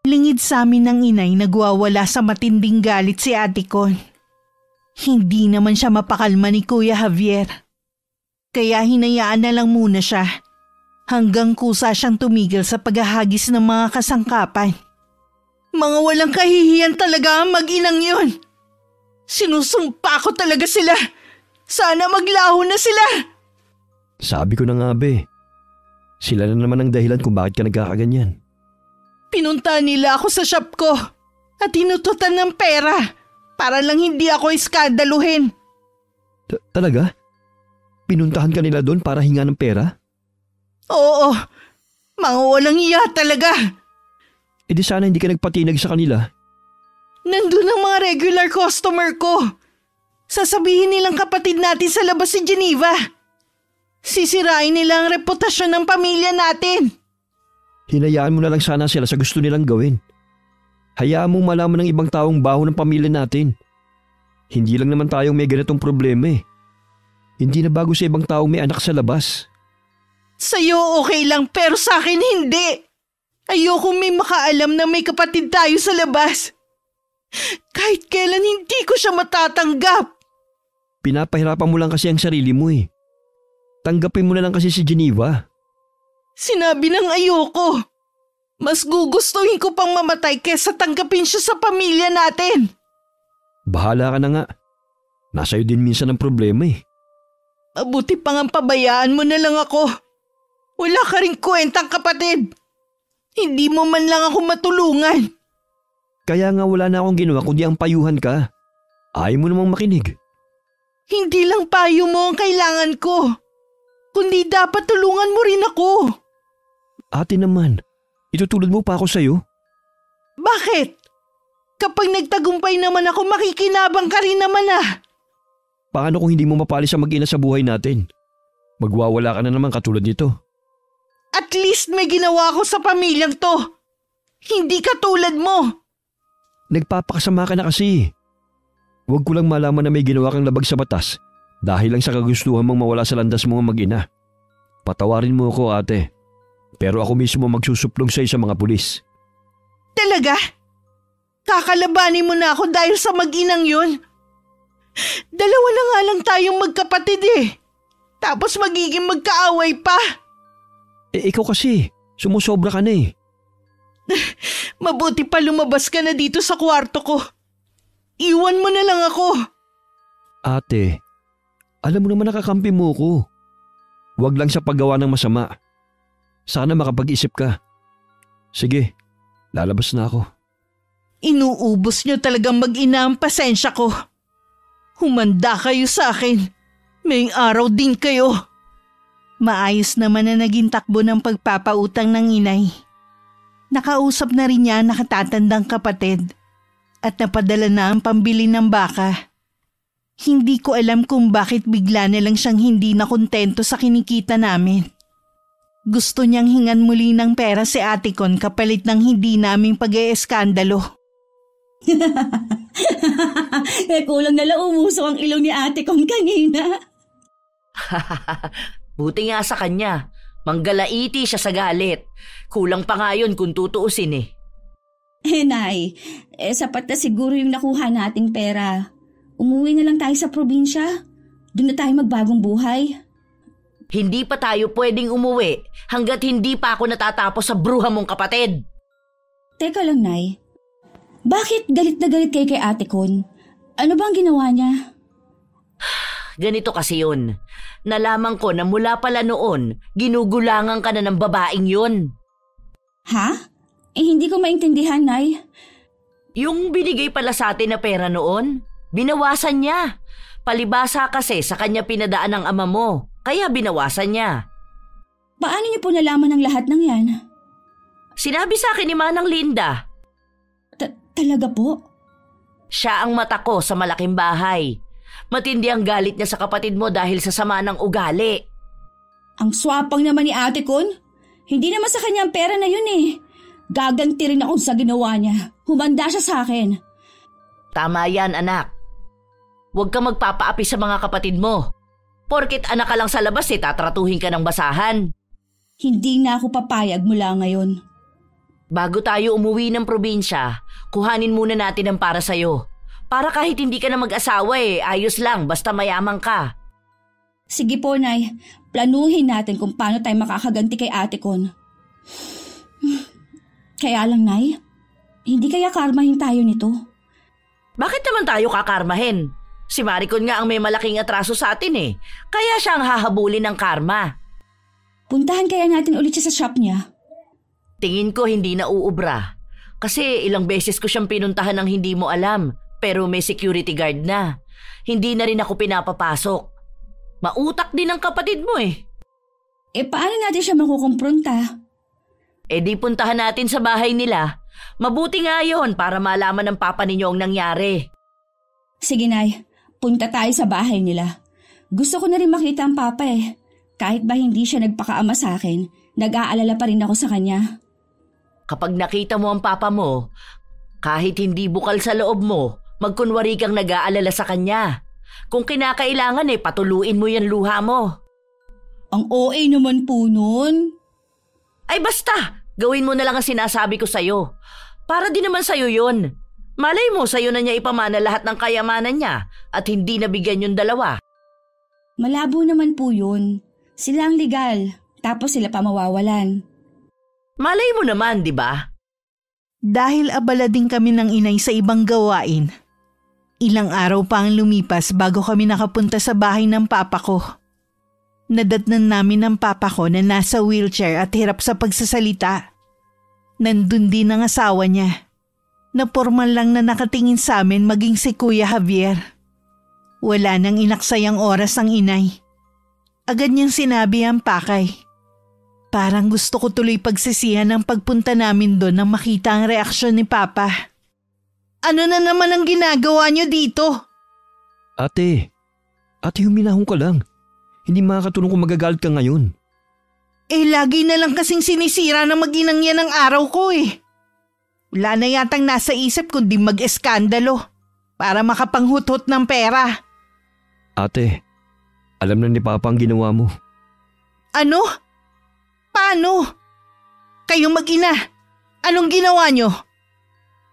Lingid sa amin ng inay, nagwawala sa matinding galit si Ate Con. Hindi naman siya mapakalma ni Kuya Javier. Kaya hinayaan na lang muna siya hanggang kusa siyang tumigil sa paghahagis ng mga kasangkapan. Mga walang kahihiyan talaga ang mag-inang yun. Sinusumpa ko talaga sila. Sana maglaho na sila. Sabi ko na nga be. Sila na naman ang dahilan kung bakit ka nagkakaganyan. Pinunta nila ako sa shop ko at hinututan ng pera para lang hindi ako iskandaluhin. Talaga? Pinuntahan ka nila doon para hinga ng pera? Oo, mga walang iya talaga. E di sana hindi ka nagpatinag sa kanila. Nandun ang mga regular customer ko. Sasabihin nilang kapatid natin sa labas si Geneva. Sisirain nila ang reputasyon ng pamilya natin. Hinayaan mo na lang sana sila sa gusto nilang gawin. Hayaan mong malaman ng ibang taong baho ng pamilya natin. Hindi lang naman tayong may ganitong problema eh. Hindi na bago sa ibang taong may anak sa labas. Sa'yo okay lang pero sa akin hindi. Ayoko may makaalam na may kapatid tayo sa labas. Kahit kailan hindi ko siya matatanggap. Pinapahirapan mo lang kasi ang sarili mo eh. Tanggapin mo na lang kasi si Geneva. Sinabi ng ayoko. Mas gugustuhin ko pang mamatay kesa tanggapin siya sa pamilya natin. Bahala ka na nga. Nasa'yo din minsan ang problema eh. Mabuti pang ang pabayaan mo na lang ako. Wala ka rin kwentang kapatid. Hindi mo man lang ako matulungan. Kaya nga wala na akong ginawa kundi ang payuhan ka. Ayaw mo namang makinig. Hindi lang payo mo ang kailangan ko. Kundi dapat tulungan mo rin ako. Ate naman, Itutulad mo pa ako sa'yo? Bakit? Kapag nagtagumpay naman ako, makikinabang ka rin naman ah. Paano kung hindi mo mapali sa mag-ina sa buhay natin? Magwawala ka na naman katulad nito. At least may ginawa ko sa pamilyang to. Hindi katulad mo. Nagpapakasama ka na kasi. Huwag ko lang malaman na may ginawa kang labag sa batas dahil lang sa kagustuhan mong mawala sa landas mo mag-ina. Patawarin mo ako, ate. Pero ako mismo magsusuplong sa'yo sa mga pulis. Talaga? Kakalabanin mo na ako dahil sa mag-inang yun? Dalawa na nga lang tayong magkapatid eh. Tapos magiging magkaaway pa. Ikaw kasi, sumusobra ka na eh. Mabuti pa lumabas ka na dito sa kwarto ko. Iwan mo na lang ako. Ate, alam mo naman nakakampi mo ko. Huwag lang sa paggawa ng masama. Sana makapag-isip ka. Sige, lalabas na ako. Inuubos niyo talagang mag-ina ang pasensya ko. Humanda kayo sa akin. May araw din kayo. Maayos naman na naging takbo ng pagpapautang ng inay. Nakausap na rin niya ang nakatatandang kapatid at napadala na ang pambili ng baka. Hindi ko alam kung bakit bigla na lang siyang hindi nakontento sa kinikita namin. Gusto niyang hingan muli ng pera si Ate Con kapalit ng hindi naming pag-eeskandalo. Kulang na lang umusok ang ilong ni Ate Con kanina. Buti nga sa kanya. Manggalaiti siya sa galit. Kulang pa nga yun kung tutuusin eh. Nay, sapat na siguro yung nakuha nating pera. Umuwi na lang tayo sa probinsya. Doon na tayo magbagong buhay. Hindi pa tayo pwedeng umuwi hanggat hindi pa ako natatapos sa bruha mong kapatid. Teka lang, Nay. Bakit galit na galit kayo kay Ate Con? Ano bang ginawa niya? Ganito kasi yun. Nalaman ko na mula pala noon, ginugulangan ka na ng babaeng yun. Ha? Hindi ko maintindihan, Nay. Yung binigay pala sa atin na pera noon, binawasan niya. Palibasa kasi sa kanya pinadaan ng ama mo, kaya binawasan niya. Paano niyo po nalaman ang lahat ng yan? Sinabi sa akin ni Manang Linda. Talaga po? Siya ang mata ko sa malaking bahay. Matindi ang galit niya sa kapatid mo dahil sa sama ng ugali. Ang swapang naman ni Ate Con. Hindi naman sa kanya ang pera na yun eh. Gaganti rin ako sa ginawa niya. Humanda siya sa akin. Tama yan, anak. Huwag ka magpapaapi sa mga kapatid mo. Porket anak ka lang sa labas tatratuhin ka ng basahan. Hindi na ako papayag mula ngayon. Bago tayo umuwi ng probinsya, kuhanin muna natin ang para sa'yo. Para kahit hindi ka na mag-asawa ayos lang basta mayaman ka. Sige po, Nay. Planuhin natin kung paano tayo makakaganti kay Ate Con. Kaya lang, Nay, hindi kaya karmahin tayo nito? Bakit naman tayo kakarmahin? Si Maricon nga ang may malaking atraso sa atin Kaya siya ang hahabulin ng karma. Puntahan kaya natin ulit siya sa shop niya? Tingin ko hindi na uubra. Kasi ilang beses ko siyang pinuntahan ng hindi mo alam. Pero may security guard na. Hindi na rin ako pinapapasok. Mautak din ang kapatid mo Paano natin siya makukumpronta? Di puntahan natin sa bahay nila. Mabuti nga yon para malaman ng papa ninyo ang nangyari. Sige, Nay. Punta tayo sa bahay nila. Gusto ko na rin makita ang papa Kahit ba hindi siya nagpakaama sa akin, nag-aalala pa rin ako sa kanya. Kapag nakita mo ang papa mo, kahit hindi bukal sa loob mo, magkunwari kang nag-aalala sa kanya. Kung kinakailangan patuluin mo yan luha mo. Ang OA naman po nun. Ay basta, gawin mo na lang ang sinasabi ko sa'yo. Para din naman sa'yo yun. Malay mo sa'yo na niya ipamana lahat ng kayamanan niya at hindi nabigyan yung dalawa. Malabo naman po yun. Sila ang legal, tapos sila pa mawawalan. Malay mo naman, di ba? Dahil abala din kami ng inay sa ibang gawain, ilang araw pa ang lumipas bago kami nakapunta sa bahay ng papa ko. Nadatnan namin ng papa ko na nasa wheelchair at hirap sa pagsasalita. Nandun din ang asawa niya, na formal lang na nakatingin sa amin maging si Kuya Javier. Wala nang inaksayang oras ang inay. Agad niyang sinabi ang pakay. Parang gusto ko tuloy pagsisihan ng pagpunta namin doon nang makita ang reaksyon ni Papa. Ano na naman ang ginagawa niyo dito? Ate huminahon ka lang. Hindi makakatulong kung magagalit ka ngayon. Lagi na lang kasing sinisira ng mag-inang yan ang araw ko eh. Wala na yatang nasa isip kundi mag-eskandalo para makapanghuthot ng pera. Ate, alam na ni Papa ang ginawa mo. Ano? Paano? Kayong mag-ina, anong ginawa nyo?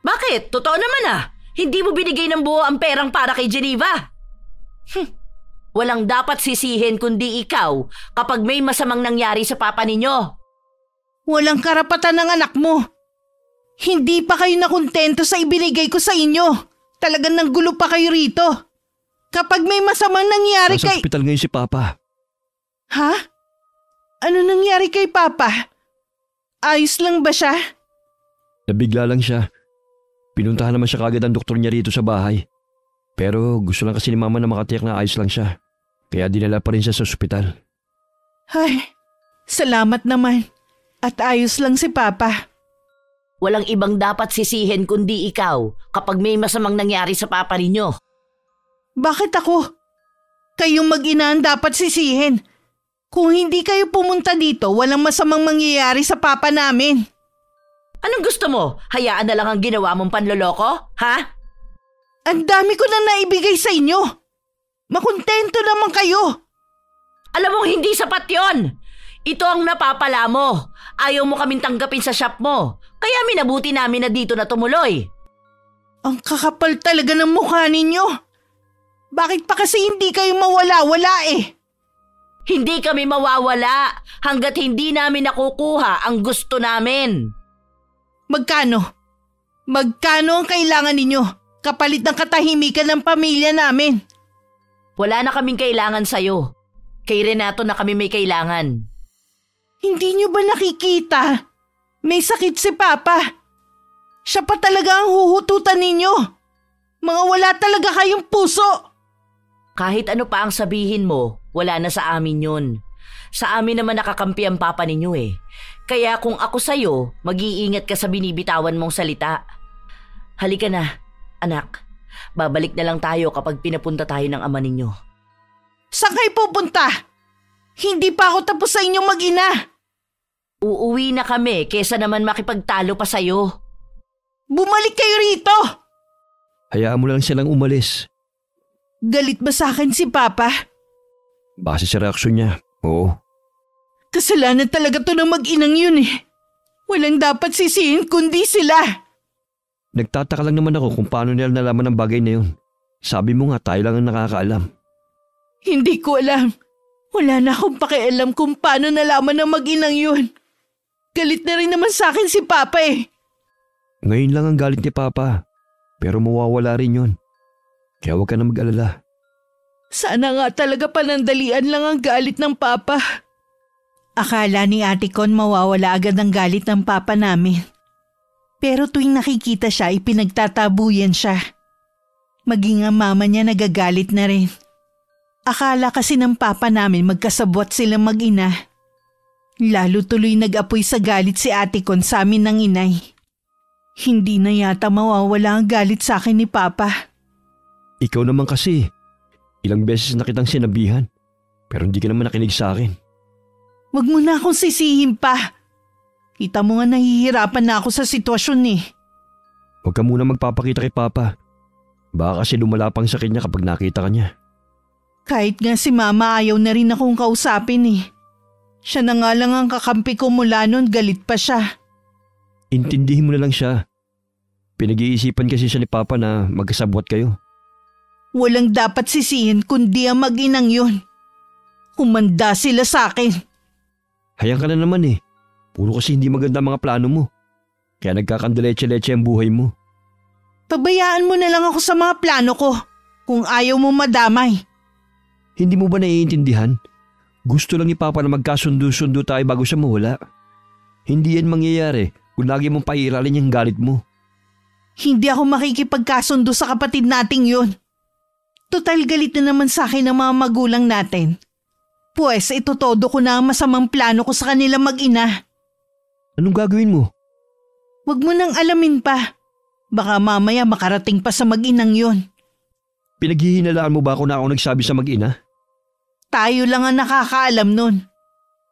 Bakit? Totoo naman Hindi mo binigay ng buo ang perang para kay Geneva. Walang dapat sisihin kundi ikaw kapag may masamang nangyari sa papa ninyo. Walang karapatan ng anak mo. Hindi pa kayo nakontento sa ibinigay ko sa inyo. Talagang nanggulo pa kayo rito. Kapag may masamang nangyari Nasa ospital ngayon si Papa. Ha? Ano nangyari kay Papa? Ayos lang ba siya? Nabigla lang siya. Pinuntahan naman siya kagad ang doktor niya rito sa bahay. Pero gusto lang kasi ni Mama na makatiyak na ayos lang siya. Kaya dinala pa rin siya sa ospital. Ay, salamat naman. At ayos lang si Papa. Walang ibang dapat sisihin kundi ikaw kapag may masamang nangyari sa papa ninyo. Bakit ako? Kayong mag-ina ang dapat sisihin. Kung hindi kayo pumunta dito, walang masamang mangyayari sa papa namin. Anong gusto mo? Hayaan na lang ang ginawa mong panloloko? Ha? Ang dami ko na naibigay sa inyo. Makontento naman kayo. Alam mong hindi sapat yon. Ito ang napapala mo. Ayaw mo kaming tanggapin sa shop mo. Kaya minabuti namin na dito na tumuloy. Ang kakapal talaga ng mukha ninyo. Bakit pa kasi hindi kayo mawala-wala eh? Hindi kami mawawala hanggat hindi namin nakukuha ang gusto namin. Magkano? Magkano ang kailangan ninyo? Kapalit ng katahimikan ng pamilya namin. Wala na kaming kailangan sa'yo. Kay Renato na kami may kailangan. Hindi nyo ba nakikita? May sakit si Papa. Siya pa talaga ang huhututan ninyo. Mga wala talaga kayong puso. Kahit ano pa ang sabihin mo, wala na sa amin yun. Sa amin naman nakakampi ang papa ninyo eh. Kaya kung ako sa'yo, mag-iingat ka sa binibitawan mong salita. Halika na, anak. Babalik na lang tayo kapag pinapunta tayo ng ama ninyo. Saan kayo pupunta? Hindi pa ako tapos sa inyong mag-ina. Uuwi na kami kesa naman makipagtalo pa sa'yo. Bumalik kayo rito! Hayaan mo lang silang umalis. Galit ba sa akin si Papa? Base sa reaksyon niya, oo. Kasalanan talaga to ng mag-inang yun eh. Walang dapat sisihin kundi sila. Nagtataka lang naman ako kung paano nila nalaman ang bagay na yun. Sabi mo nga tayo lang ang nakakaalam. Hindi ko alam. Wala na akong pakialam kung paano nalaman ng mag-inang yun. Galit na rin naman sa akin si Papa eh. Ngayon lang ang galit ni Papa. Pero mawawala rin yun. Kaya huwag ka na mag-alala. Sana nga talaga panandalian lang ang galit ng Papa. Akala ni Ate Con mawawala agad ang galit ng Papa namin. Pero tuwing nakikita siya, ipinagtatabuyan siya. Maging ang mama niya nagagalit na rin. Akala kasi ng Papa namin magkasabwat silang mag-ina. Lalo tuloy nag-apoy sa galit si Ate Con sa amin ng inay. Hindi na yata mawawala ang galit sa akin ni Papa. Ikaw naman kasi. Ilang beses na kitang sinabihan. Pero hindi ka naman nakinig sa akin. Wag mo na akong sisihin pa. Kita mo nga nahihirapan na ako sa sitwasyon eh. Huwag ka muna magpapakita kay Papa. Baka kasi lumalapang sa kanya kapag nakita ka niya. Kahit nga si Mama ayaw na rin akong kausapin eh. Siya na nga lang ang kakampi ko mula nun, galit pa siya. Intindihin mo na lang siya. Pinag-iisipan kasi siya ni Papa na magkasabwat kayo. Walang dapat sisihin kundi ang mag-inang yun. Humanda sila sa akin. Hayaan ka na naman eh. Puro kasi hindi maganda mga plano mo. Kaya nagkakandaleche-leche ang buhay mo. Pabayaan mo na lang ako sa mga plano ko kung ayaw mo madamay. Hindi mo ba naiintindihan? Gusto lang ni Papa na magkasundo-sundo tayo bago siya mawala. Hindi yan mangyayari kung lagi mong pairalin yung galit mo. Hindi ako makikipagkasundo sa kapatid nating yun. Total galit na naman sa akin ang mga magulang natin. Pues itutodo ko na ang masamang plano ko sa kanila mag-ina. Anong gagawin mo? Huwag mo nang alamin pa. Baka mamaya makarating pa sa mag-inang yon. Pinaghihinalaan mo ba ako na ako nagsabi sa mag-ina? Tayo lang ang nakakaalam nun.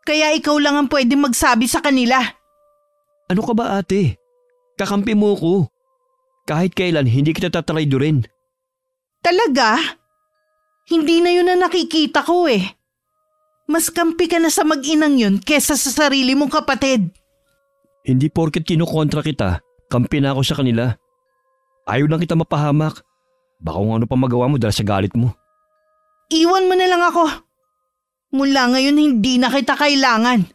Kaya ikaw lang ang pwede magsabi sa kanila. Ano ka ba ate? Kakampi mo ko. Kahit kailan hindi kita tatraydorin. Talaga? Hindi na yun ang nakikita ko eh. Mas kampi ka na sa mag-inang yun kesa sa sarili mong kapatid. Hindi porket kinukontra kita, kampi na ako sa kanila. Ayaw lang kita mapahamak. Baka kung ano pa magawa mo dahil sa galit mo. Iwan mo na lang ako. Mula ngayon hindi na kita kailangan.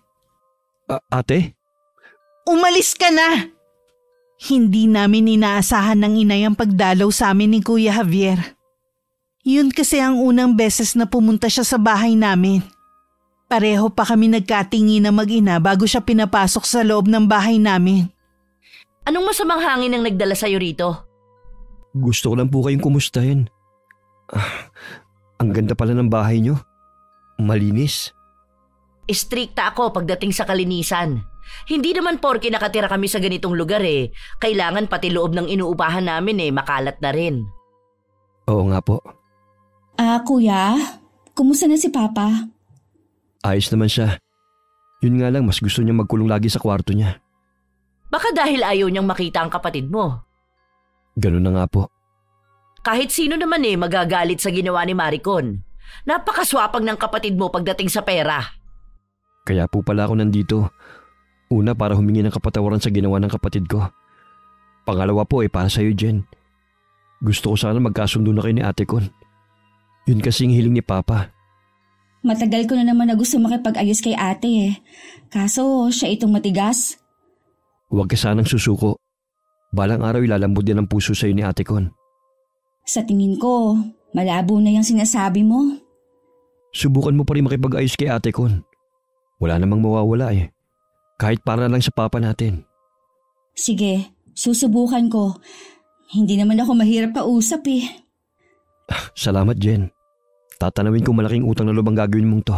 Ate? Umalis ka na! Hindi namin inaasahan ng inay ang pagdalaw sa amin ni Kuya Javier. Yun kasi ang unang beses na pumunta siya sa bahay namin. Pareho pa kami nagkatingin na mag-ina bago siya pinapasok sa loob ng bahay namin. Anong masamang hangin ang nagdala sa'yo rito? Gusto ko lang po kayong kumustahin. Ang ganda pala ng bahay nyo. Malinis. Istrikta ako pagdating sa kalinisan. Hindi naman porke nakatira kami sa ganitong lugar kailangan pati loob ng inuupahan namin makalat na rin. Oo nga po. Kuya, kumusta na si Papa? Ayos naman siya. Yun nga lang, mas gusto niya magkulong lagi sa kwarto niya. Baka dahil ayaw niyang makita ang kapatid mo. Ganun na nga po. Kahit sino naman magagalit sa ginawa ni Maricon. Napakaswapang ng kapatid mo pagdating sa pera. Kaya po pala ako nandito. Una para humingi ng kapatawaran sa ginawa ng kapatid ko. Pangalawa po para sa'yo, Jen. Gusto ko sana magkasundo na kayo ni Ate Con. Yun kasing hiling ni Papa. Matagal ko na naman na gusto makipag-ayos kay ate Kaso siya itong matigas. Huwag ka sanang susuko. Balang araw ilalambot din ang puso sa'yo ni Ate Con. Sa tingin ko, malabo na yung sinasabi mo. Subukan mo pa rin makipag-ayos kay Ate Con. Wala namang mawawala Kahit para lang sa Papa natin. Sige, susubukan ko. Hindi naman ako mahirap kausap Salamat, Jen. Tatanawin ko malaking utang na loob ang gagawin mong to.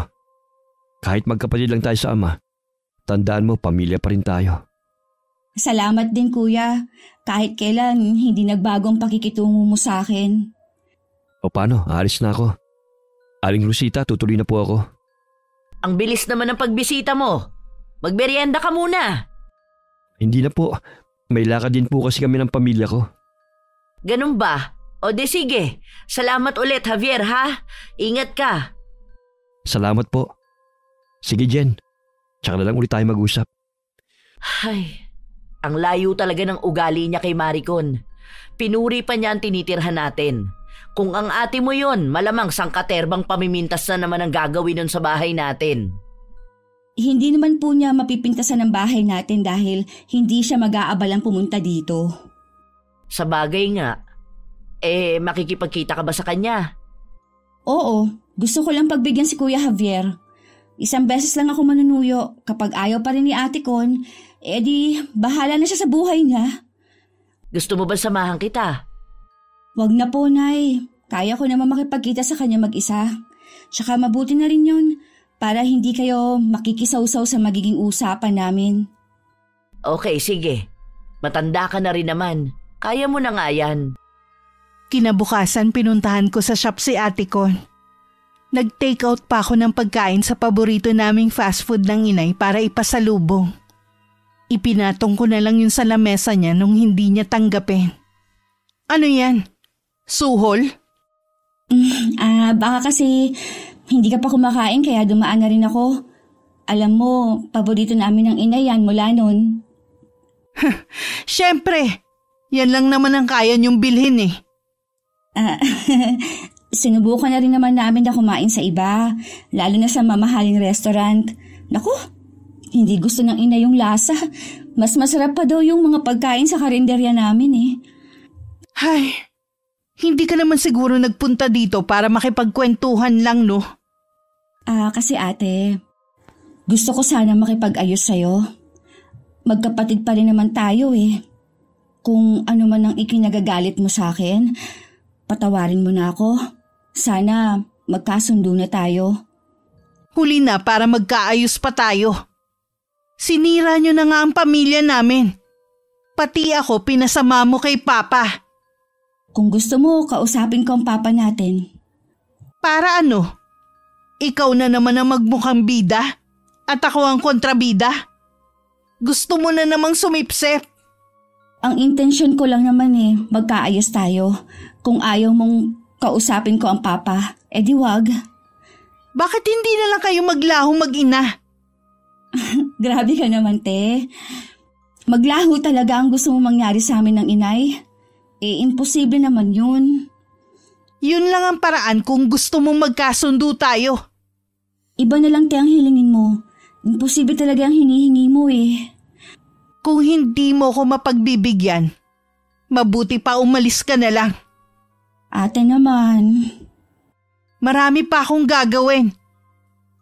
Kahit magkapatid lang tayo sa ama, tandaan mo pamilya pa rin tayo. Salamat din kuya. Kahit kailan hindi nagbagong pakikitungo mo sa akin. O paano, aalis na ako. Aling Rosita, tutuloy na po ako. Ang bilis naman ng pagbisita mo. Magmerienda ka muna. Hindi na po. May lakad din po kasi kami ng pamilya ko. Ganun ba? O de sige. Salamat ulit Javier ha. Ingat ka. Salamat po. Sige Jen. Tsaka na lang ulit tayo mag-usap. Ay, ang layo talaga ng ugali niya kay Maricon. Pinuri pa niya ang tinitirhan natin. Kung ang ate mo yon, malamang sangkaterbang pamimintas na naman ang gagawin nun sa bahay natin. Hindi naman po niya mapipintasan ng bahay natin dahil hindi siya mag-aabalang pumunta dito. Sa bagay nga, makikipagkita ka ba sa kanya? Oo, gusto ko lang pagbigyan si Kuya Javier. Isang beses lang ako manunuyo. Kapag ayaw pa rin ni Ate Con, di bahala na siya sa buhay niya. Gusto mo ba samahan kita? Wag na po, Nay. Kaya ko naman makipagkita sa kanya mag-isa. Tsaka mabuti na rin yun para hindi kayo makikisawsaw sa magiging usapan namin. Okay, sige. Matanda ka na rin naman. Kaya mo na nga yan. Kinabukasan pinuntahan ko sa shop si Ate Con. Nag-take out pa ako ng pagkain sa paborito naming fast food ng inay para ipasalubong. Ipinatong ko na lang yun sa lamesa niya nung hindi niya tanggapin. Ano yan? Suhol? Baka kasi hindi ka pa kumakain kaya dumaan na rin ako. Alam mo, paborito namin ng inay yan mula nun. Siyempre, yan lang naman ang kaya niyong bilhin Sinubukan na rin naman namin na kumain sa iba, lalo na sa mamahaling restaurant. Naku, hindi gusto ng ina yung lasa. Mas masarap pa daw yung mga pagkain sa karinderya namin Hay, hindi ka naman siguro nagpunta dito para makipagkwentuhan lang, no? Kasi ate, gusto ko sana makipag-ayos sa'yo. Magkapatid pa rin naman tayo Kung ano man ang ikinagagalit mo sa akin, patawarin mo na ako. Sana magkasundo na tayo. Huli na para magkaayos pa tayo. Sinira nyo na nga ang pamilya namin. Pati ako pinasama mo kay Papa. Kung gusto mo, kausapin ko ang papa natin. Para ano? Ikaw na naman ang magmukhang bida at ako ang kontrabida. Gusto mo na namang sumipsip. Ang intensyon ko lang naman magkaayos tayo. Kung ayaw mong kausapin ko ang papa, di wag. Bakit hindi na lang kayo maglaho mag-ina? Grabe ka naman, te. Maglaho talaga ang gusto mong mangyari sa amin ng inay. Imposible naman yun. Yun lang ang paraan kung gusto mong magkasundo tayo. Iba na lang te ang hilingin mo. Imposible talaga ang hinihingi mo Kung hindi mo ko mapagbibigyan, mabuti pa umalis ka na lang. Ate naman. Marami pa akong gagawin.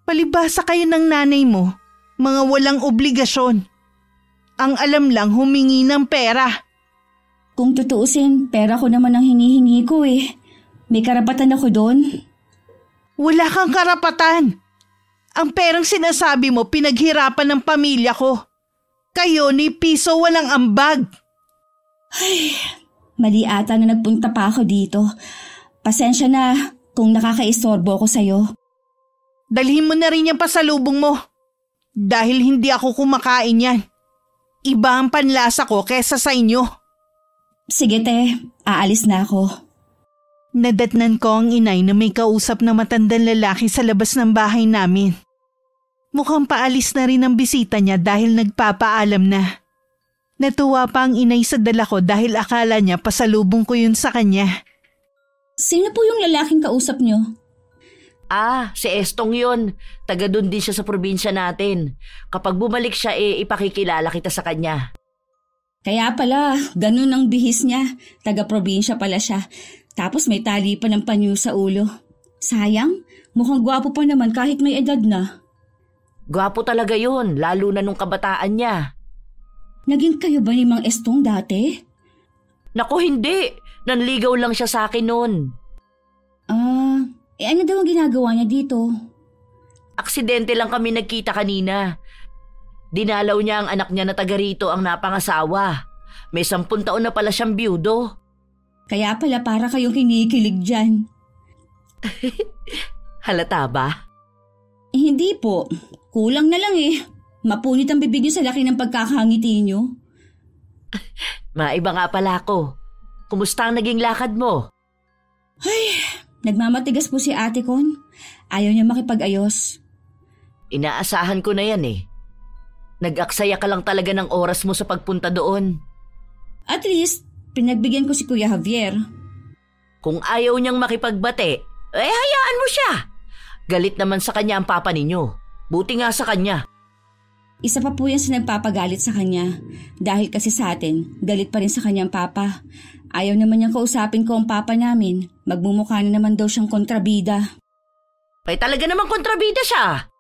Palibhasa kayo ng nanay mo, mga walang obligasyon. Ang alam lang humingi ng pera. Kung tutuusin, pera ko naman ang hinihingi ko May karapatan ako doon. Wala kang karapatan. Ang perang sinasabi mo pinaghirapan ng pamilya ko. Kayo ni piso walang ambag. Ay, mali ata na nagpunta pa ako dito. Pasensya na kung nakakaistorbo ko sa'yo. Dalhin mo na rin yung pasalubong mo. Dahil hindi ako kumakain yan. Iba ang panlasa ko kesa sa inyo. Sige te, aalis na ako. Nadatnan ko ang inay na may kausap na matandang lalaki sa labas ng bahay namin. Mukhang paalis na rin ang bisita niya dahil nagpapaalam na. Natuwa pa ang inay sa dala ko dahil akala niya pasalubong ko yun sa kanya. Sino po yung lalaking kausap niyo? Si Estong yun. Taga doon din siya sa probinsya natin. Kapag bumalik siya, ipakikilala kita sa kanya. Kaya pala, ganun ang bihis niya. Taga-probinsya pala siya. Tapos may tali pa ng panyo sa ulo. Sayang, mukhang gwapo pa naman kahit may edad na. Gwapo talaga yun, lalo na nung kabataan niya. Naging kayo ba ni Mang Estong dati? Naku, hindi. Nanligaw lang siya sa akin noon. Ano daw ang ginagawa niya dito? Aksidente lang kami nagkita kanina. Dinalaw niya ang anak niya na taga rito ang napangasawa. May 10 taon na pala siyang biyudo. Kaya pala para kayong kinikilig dyan. Halata ba? Hindi po. Kulang na lang Mapunit ang bibig niyo sa laki ng pagkakangiti niyo. Maiba nga pala ako. Kumusta ang naging lakad mo? Ay, nagmamatigas po si ate Con. Ayaw niya makipag-ayos. Inaasahan ko na yan Nag-aksaya ka lang talaga ng oras mo sa pagpunta doon. At least, pinagbigyan ko si Kuya Javier. Kung ayaw niyang makipagbate, hayaan mo siya. Galit naman sa kanya ang papa ninyo. Buti nga sa kanya. Isa pa po yan sa nagpapagalit sa kanya. Dahil kasi sa atin, galit pa rin sa kanyang papa. Ayaw naman niyang kausapin ko ang papa namin. Magmumukha na naman daw siyang kontrabida. Ay talaga namang kontrabida siya.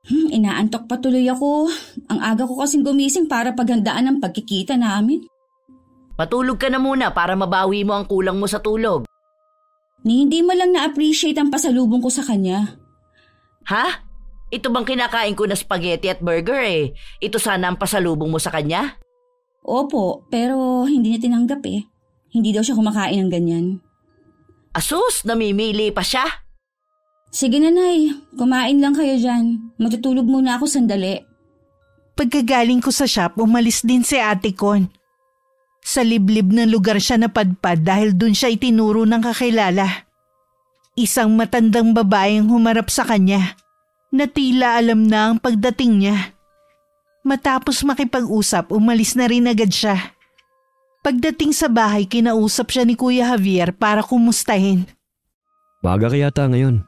Inaantok pa tuloy ako. Ang aga ko kasing gumising para paghandaan ang pagkikita namin. Matulog ka na muna para mabawi mo ang kulang mo sa tulog. Ni hindi mo lang na-appreciate ang pasalubong ko sa kanya. Ha? Ito bang kinakain ko na spaghetti at burger Ito sana ang pasalubong mo sa kanya? Opo, pero hindi niya tinanggap Hindi daw siya kumakain ng ganyan. Asus, namimili pa siya. Sige nanay, kumain lang kayo dyan. Matutulog muna ako sandali. Pagkagaling ko sa shop, umalis din si Ate Con. Sa liblib ng lugar siya napadpad dahil dun siya itinuro ng kakilala. Isang matandang babaeng humarap sa kanya na tila alam na ang pagdating niya. Matapos makipag-usap, umalis na rin agad siya. Pagdating sa bahay, kinausap siya ni Kuya Javier para kumustahin. Baga ka yata ngayon.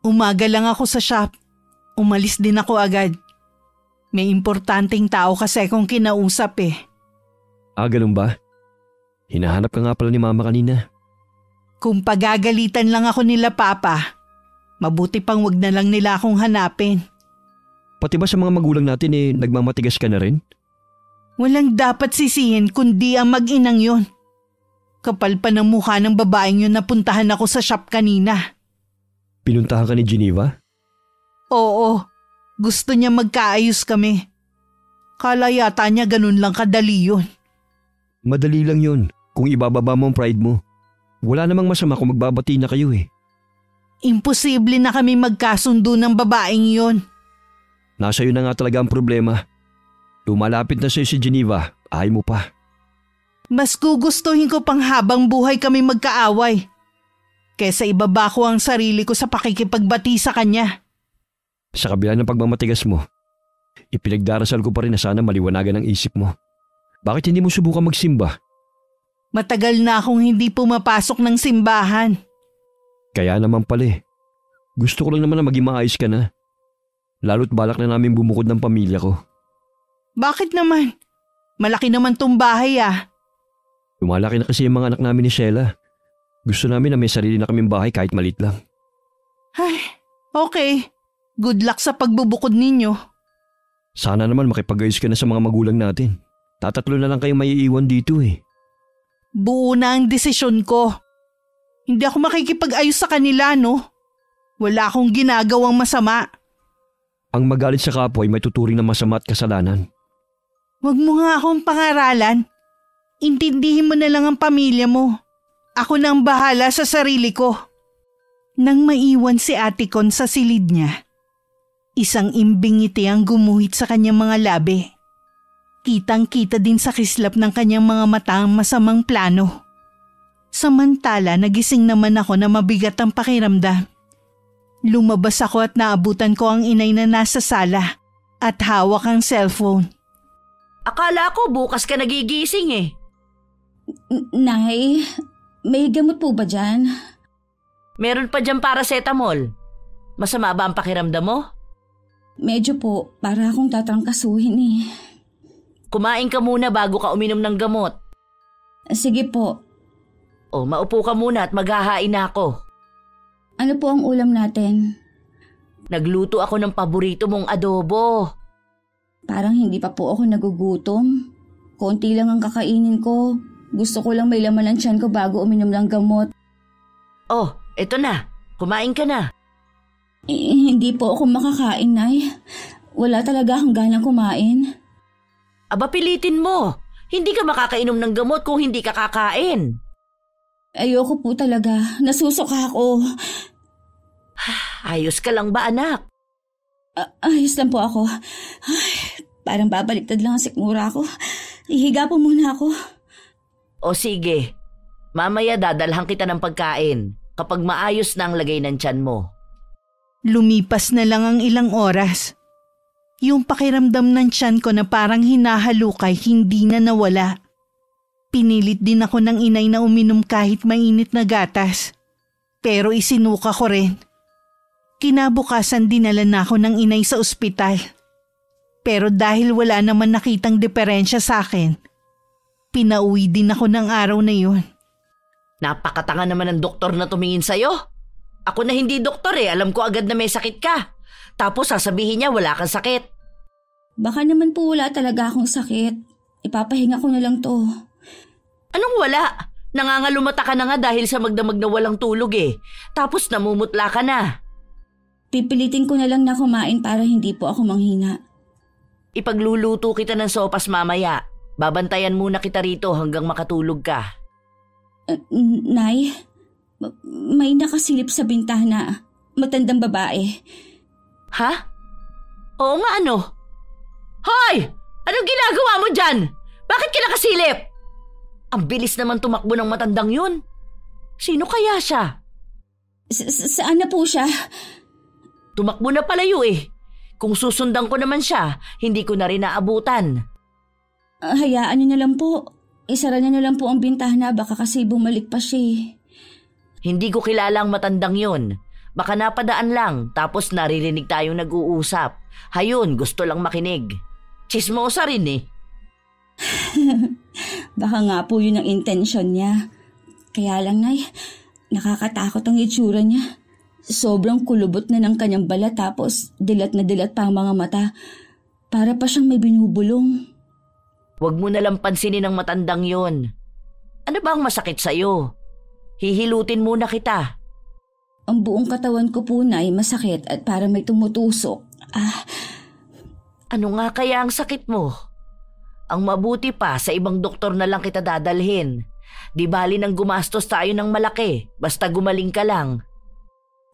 Umaga lang ako sa shop. Umalis din ako agad. May importanteng tao kasi akong kinausap Ganun ba? Hinahanap ka nga pala ni Mama kanina. Kung pagagalitan lang ako nila Papa, mabuti pang wag na lang nila akong hanapin. Pati ba sa mga magulang natin nagmamatigas ka na rin? Walang dapat sisihin kundi ang mag-inang yun. Kapal pa ng mukha ng babaeng yun na puntahan ako sa shop kanina. Pinuntahan ka ni Geneva? Oo, gusto niya magkaayos kami. Kala yata niya ganun lang kadali yun. Madali lang yun kung ibababa mo ang pride mo. Wala namang masama kung magbabati na kayo eh. Imposible na kami magkasundo ng babaeng yun. Nasa iyo na nga talaga ang problema. Lumalapit na sa'yo si Geneva, ayaw mo pa. Mas gugustuhin ko pang habang buhay kami magkaaway. Kesa ibaba ko ang sarili ko sa pakikipagbati sa kanya. Sa kabila ng pagmamatigas mo, ipinagdarasal ko pa rin na sana maliwanagan ang isip mo. Bakit hindi mo subukan magsimba? Matagal na akong hindi pumapasok ng simbahan. Kaya naman pala eh. Gusto ko lang naman na maging maayos ka na. Lalo't balak na namin bumukod ng pamilya ko. Bakit naman? Malaki naman tong bahay ah. Lumalaki na kasi yung mga anak namin ni Sheila. Gusto namin na may sarili na kaming bahay kahit maliit lang. Ay, okay. Good luck sa pagbubukod ninyo. Sana naman makipag-ayos ka na sa mga magulang natin. Tatatlo na lang kayong maiiwan dito eh. Buo na ang desisyon ko. Hindi ako makikipag-ayos sa kanila, no? Wala akong ginagawang masama. Ang magalit sa kapwa ay may tuturing na masama at kasalanan. Huwag mo nga akong pangaralan. Intindihin mo na lang ang pamilya mo. Ako nang bahala sa sarili ko. Nang maiwan si Ate Con sa silid niya, isang imbing ngiti ang gumuhit sa kanyang mga labi. Kitang-kita din sa kislap ng kanyang mga mata ang masamang plano. Samantala nagising naman ako na mabigat ang pakiramdam. Lumabas ako at naabutan ko ang inay na nasa sala at hawak ang cellphone. Akala ko bukas ka nagigising eh. Nay, may gamot po ba dyan? Meron pa dyan paracetamol. Masama ba ang pakiramdam mo? Medyo po, para akong tatrangkasuhin eh. Kumain ka muna bago ka uminom ng gamot. Sige po. O, maupo ka muna at maghahain na ako. Ano po ang ulam natin? Nagluto ako ng paborito mong adobo. Parang hindi pa po ako nagugutom. Konti lang ang kakainin ko. Gusto ko lang may laman ng tiyan ko bago uminom ng gamot. Oh, eto na. Kumain ka na. Hindi po ako makakain, Nay. Wala talaga akong ganang kumain. Aba, pilitin mo. Hindi ka makakainom ng gamot kung hindi ka kakain. Ayoko po talaga. Nasusuka ako. Ayos ka lang ba, anak? Ayos lang po ako. Ay, parang babaliktad lang ang sikmura ko. Ihiga po muna ako. O sige. Mamaya dadalhan kita ng pagkain kapag maayos na ang lagay ng tiyan mo. Lumipas na lang ang ilang oras. Yung pakiramdam ng tiyan ko na parang hinahalukay hindi na nawala. Pinilit din ako ng inay na uminom kahit mainit na gatas. Pero isinuka ko rin. Kinabukasan dinala na ako ng inay sa ospital. Pero dahil wala naman nakitang diferensya sa akin, pinauwi din ako ng araw na yun. Napakatanga naman ng doktor na tumingin sa'yo. Ako na hindi doktor eh, alam ko agad na may sakit ka. Tapos sasabihin niya wala kang sakit. Baka naman po wala talaga akong sakit. Ipapahinga ko na lang to. Anong wala? Nangangalumata ka na nga dahil sa magdamag na walang tulog eh. Tapos namumutla ka na. Pipilitin ko na lang na kumain para hindi po ako manghina. Ipagluluto kita ng sopas mamaya. Babantayan muna kita rito hanggang makatulog ka. Nay, may nakasilip sa bintana. Matandang babae. Ha? Oo nga ano? Hoy! Anong ginagawa mo dyan? Bakit ka nakasilip? Ang bilis naman tumakbo ng matandang yun. Sino kaya siya? Saan na po siya? Tumakbo na palayo eh. Kung susundan ko naman siya, hindi ko na rin naabutan. Hayaan niyo na lang po. Isara niyo na lang po ang bintana, baka kasi bumalik pa siya eh. Hindi ko kilala ang matandang yun. Baka napadaan lang, tapos naririnig tayong nag-uusap. Hayun, gusto lang makinig. Chismosa rin eh. Baka nga po yun ang intensyon niya. Kaya lang, Nay, nakakatakot ang itsura niya. Sobrang kulubot na ng kanyang balat tapos dilat na dilat pa ang mga mata. Para pa siyang may binubulong. Huwag mo nalang pansinin ang matandang yun. Ano ba ang masakit sa'yo? Hihilutin muna kita. Ang buong katawan ko po, Nay, masakit at parang may tumutusok. Ano nga kaya ang sakit mo? Ang mabuti pa, sa ibang doktor na lang kita dadalhin. Di bali nang gumastos tayo ng malaki, basta gumaling ka lang.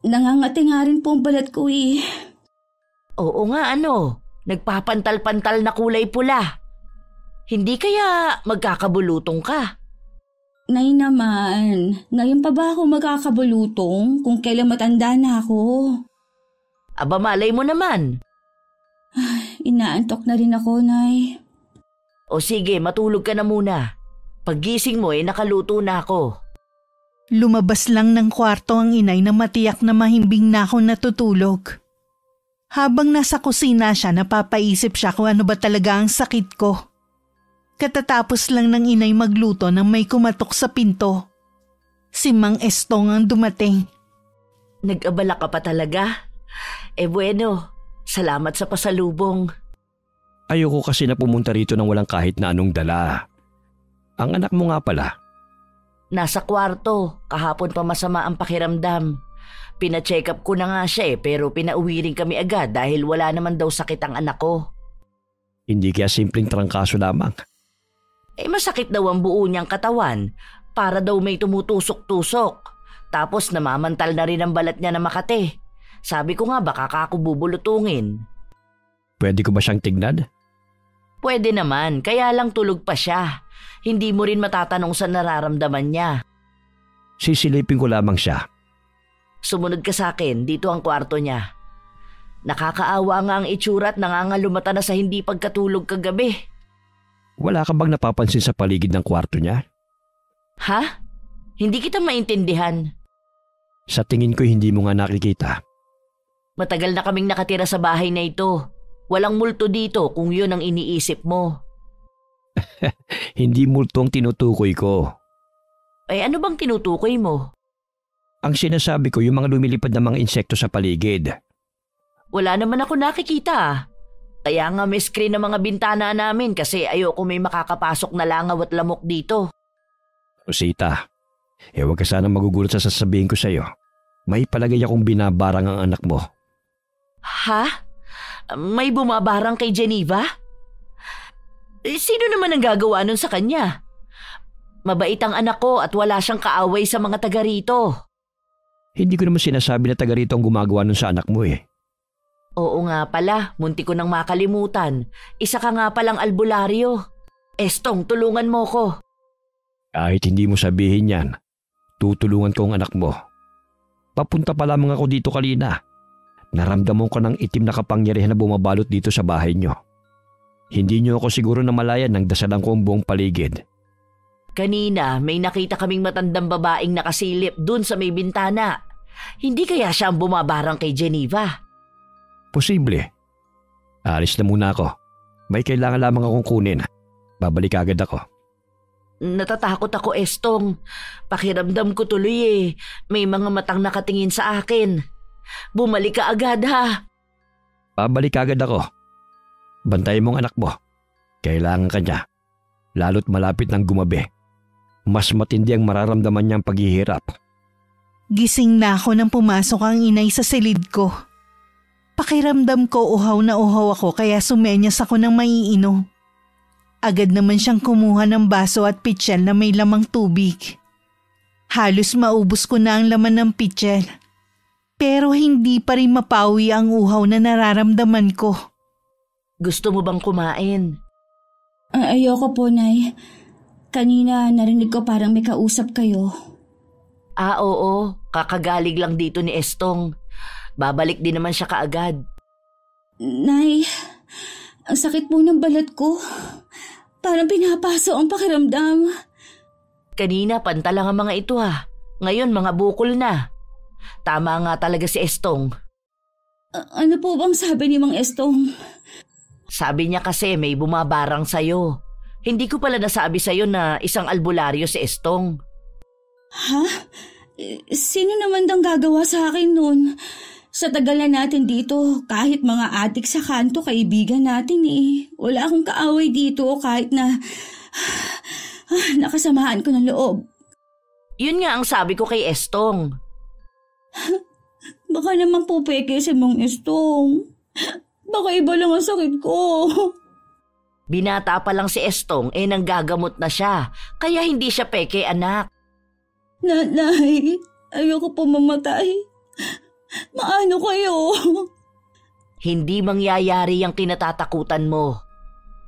Nangangati nga rin po ang balat ko eh. Oo nga nagpapantal-pantal na kulay pula. Hindi kaya magkakabulutong ka? Nay naman, ngayon pa ba ako magkakabulutong kung kailan matanda na ako? Aba malay mo naman. Inaantok na rin ako, Nay. O sige, matulog ka na muna. Paggising mo nakaluto na ako. Lumabas lang ng kwarto ang inay na matiyak na mahimbing na ako natutulog. Habang nasa kusina siya, napapaisip siya kung ano ba talaga ang sakit ko. Katatapos lang ng inay magluto nang may kumatok sa pinto. Si Mang Estong ang dumating. Nag-abala ka pa talaga? Bueno, salamat sa pasalubong. Ayoko kasi na pumunta rito nang walang kahit na anong dala. Ang anak mo nga pala. Nasa kwarto, kahapon pa masama ang pakiramdam. Pina-check up ko na nga siya pero pinauwi rin kami agad dahil wala naman daw sakit ang anak ko. Hindi kaya simpleng trangkaso lamang. Masakit daw ang buo niyang katawan. Para daw may tumutusok-tusok. Tapos namamantal na rin ang balat niya na Makati. Sabi ko nga baka ako bubulutungin. Pwede ko ba siyang tignan? Pwede naman, kaya lang tulog pa siya. Hindi mo rin matatanong sa nararamdaman niya. Sisilipin ko lamang siya. Sumunod ka sa akin, dito ang kwarto niya. Nakakaawa nga ang itsura at nangangalumata na sa hindi pagkatulog kagabi. Wala ka bang napapansin sa paligid ng kwarto niya? Ha? Hindi kita maintindihan. Sa tingin ko hindi mo nga nakikita. Matagal na kaming nakatira sa bahay na ito. Walang multo dito kung yun ang iniisip mo. Hindi multo ang tinutukoy ko. Ano bang tinutukoy mo? Ang sinasabi ko yung mga lumilipad na mga insekto sa paligid. Wala naman ako nakikita. Kaya nga may screen ng mga bintana namin kasi ayoko may makakapasok na langaw at lamok dito. Rosita, huwag ka sanang magugulat sa sasabihin ko sa'yo. May palagay akong binabarang ang anak mo. Ha? May bumabarang kay Geneva? Sino naman ang gagawa nun sa kanya? Mabait ang anak ko at wala siyang kaaway sa mga taga rito. Hindi ko naman sinasabi na taga rito ang gumagawa nun sa anak mo eh. Oo nga pala, munti ko nang makalimutan. Isa ka nga palang albularyo. Estong, tulungan mo ko. Kahit hindi mo sabihin yan, tutulungan ko ang anak mo. Papunta pa lamang ako dito kanina. Naramdaman ko ng itim na kapangyarihan na bumabalot dito sa bahay nyo. Hindi nyo ako siguro namalayan nang dasalan ko ang buong paligid. Kanina may nakita kaming matandang babaeng nakasilip dun sa may bintana. Hindi kaya siya ang bumabarang kay Geneva? Posible. Alis na muna ako. May kailangan lamang akong kunin. Babalik agad ako. Natatakot ako, Estong. Pakiramdam ko tuloy may mga matang nakatingin sa akin. Bumalik ka agad ha. Babalik agad ako. Bantayan mo ang anak mo. Kailangan ka niya. Lalo't malapit ng gumabi. Mas matindi ang mararamdaman niyang paghihirap. Gising na ako nang pumasok ang inay sa silid ko. Pakiramdam ko uhaw na uhaw ako kaya sumenyas ako ng maiinom. Agad naman siyang kumuha ng baso at pitsyel na may lamang tubig. Halos maubos ko na ang laman ng pitsyel. Pero hindi pa rin mapawi ang uhaw na nararamdaman ko. Gusto mo bang kumain? Ayoko po, Nay. Kanina narinig ko parang may kausap kayo. Oo. Kakagalig lang dito ni Estong. Babalik din naman siya kaagad. Nay, ang sakit po ng balat ko. Parang pinapaso ang pakiramdam. Kanina panta lang ang mga ito ha. Ngayon mga bukol na. Tama nga talaga si Estong. Ano po bang sabi ni Mang Estong? Sabi niya kasi may bumabarang sa'yo. Hindi ko pala nasabi sa'yo na isang albularyo si Estong. Ha? Sino naman dang gagawa sa akin nun? Sa tagal na natin dito, kahit mga adik sa kanto, kaibigan natin eh. Wala akong kaaway dito kahit na nakasamaan ko ng loob. Yun nga ang sabi ko kay Estong. Baka naman po peke si Mang Estong. Baka iba lang ang sakit ko. Binata pa lang si Estong nanggagamot na siya, kaya hindi siya peke anak. Nanay, ayoko po mamatay. Maano kayo? Hindi mangyayari ang kinatatakutan mo.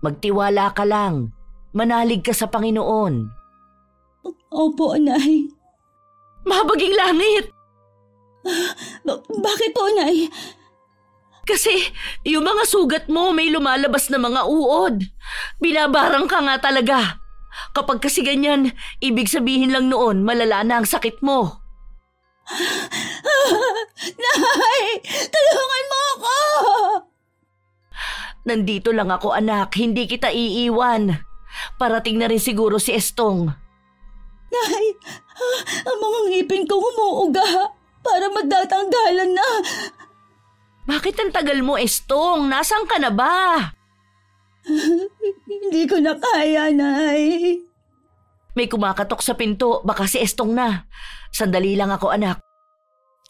Magtiwala ka lang. Manalig ka sa Panginoon. Opo, Nay. Mabaging langit! Bakit po, Nay? Kasi yung mga sugat mo may lumalabas na mga uod. Binabarang ka nga talaga. Kapag kasi ganyan, ibig sabihin lang noon malala na ang sakit mo. Nay! Tulungan mo ako! Nandito lang ako anak, hindi kita iiwan. Parating na rin siguro si Estong. Nay, ang mga ngipin ko umuuga para magtatanggalan na. Bakit ang tagal mo, Estong? Nasaan ka na ba? Hindi ko na kaya, Nay. May kumakatok sa pinto, baka si Estong na. Sandali lang ako anak.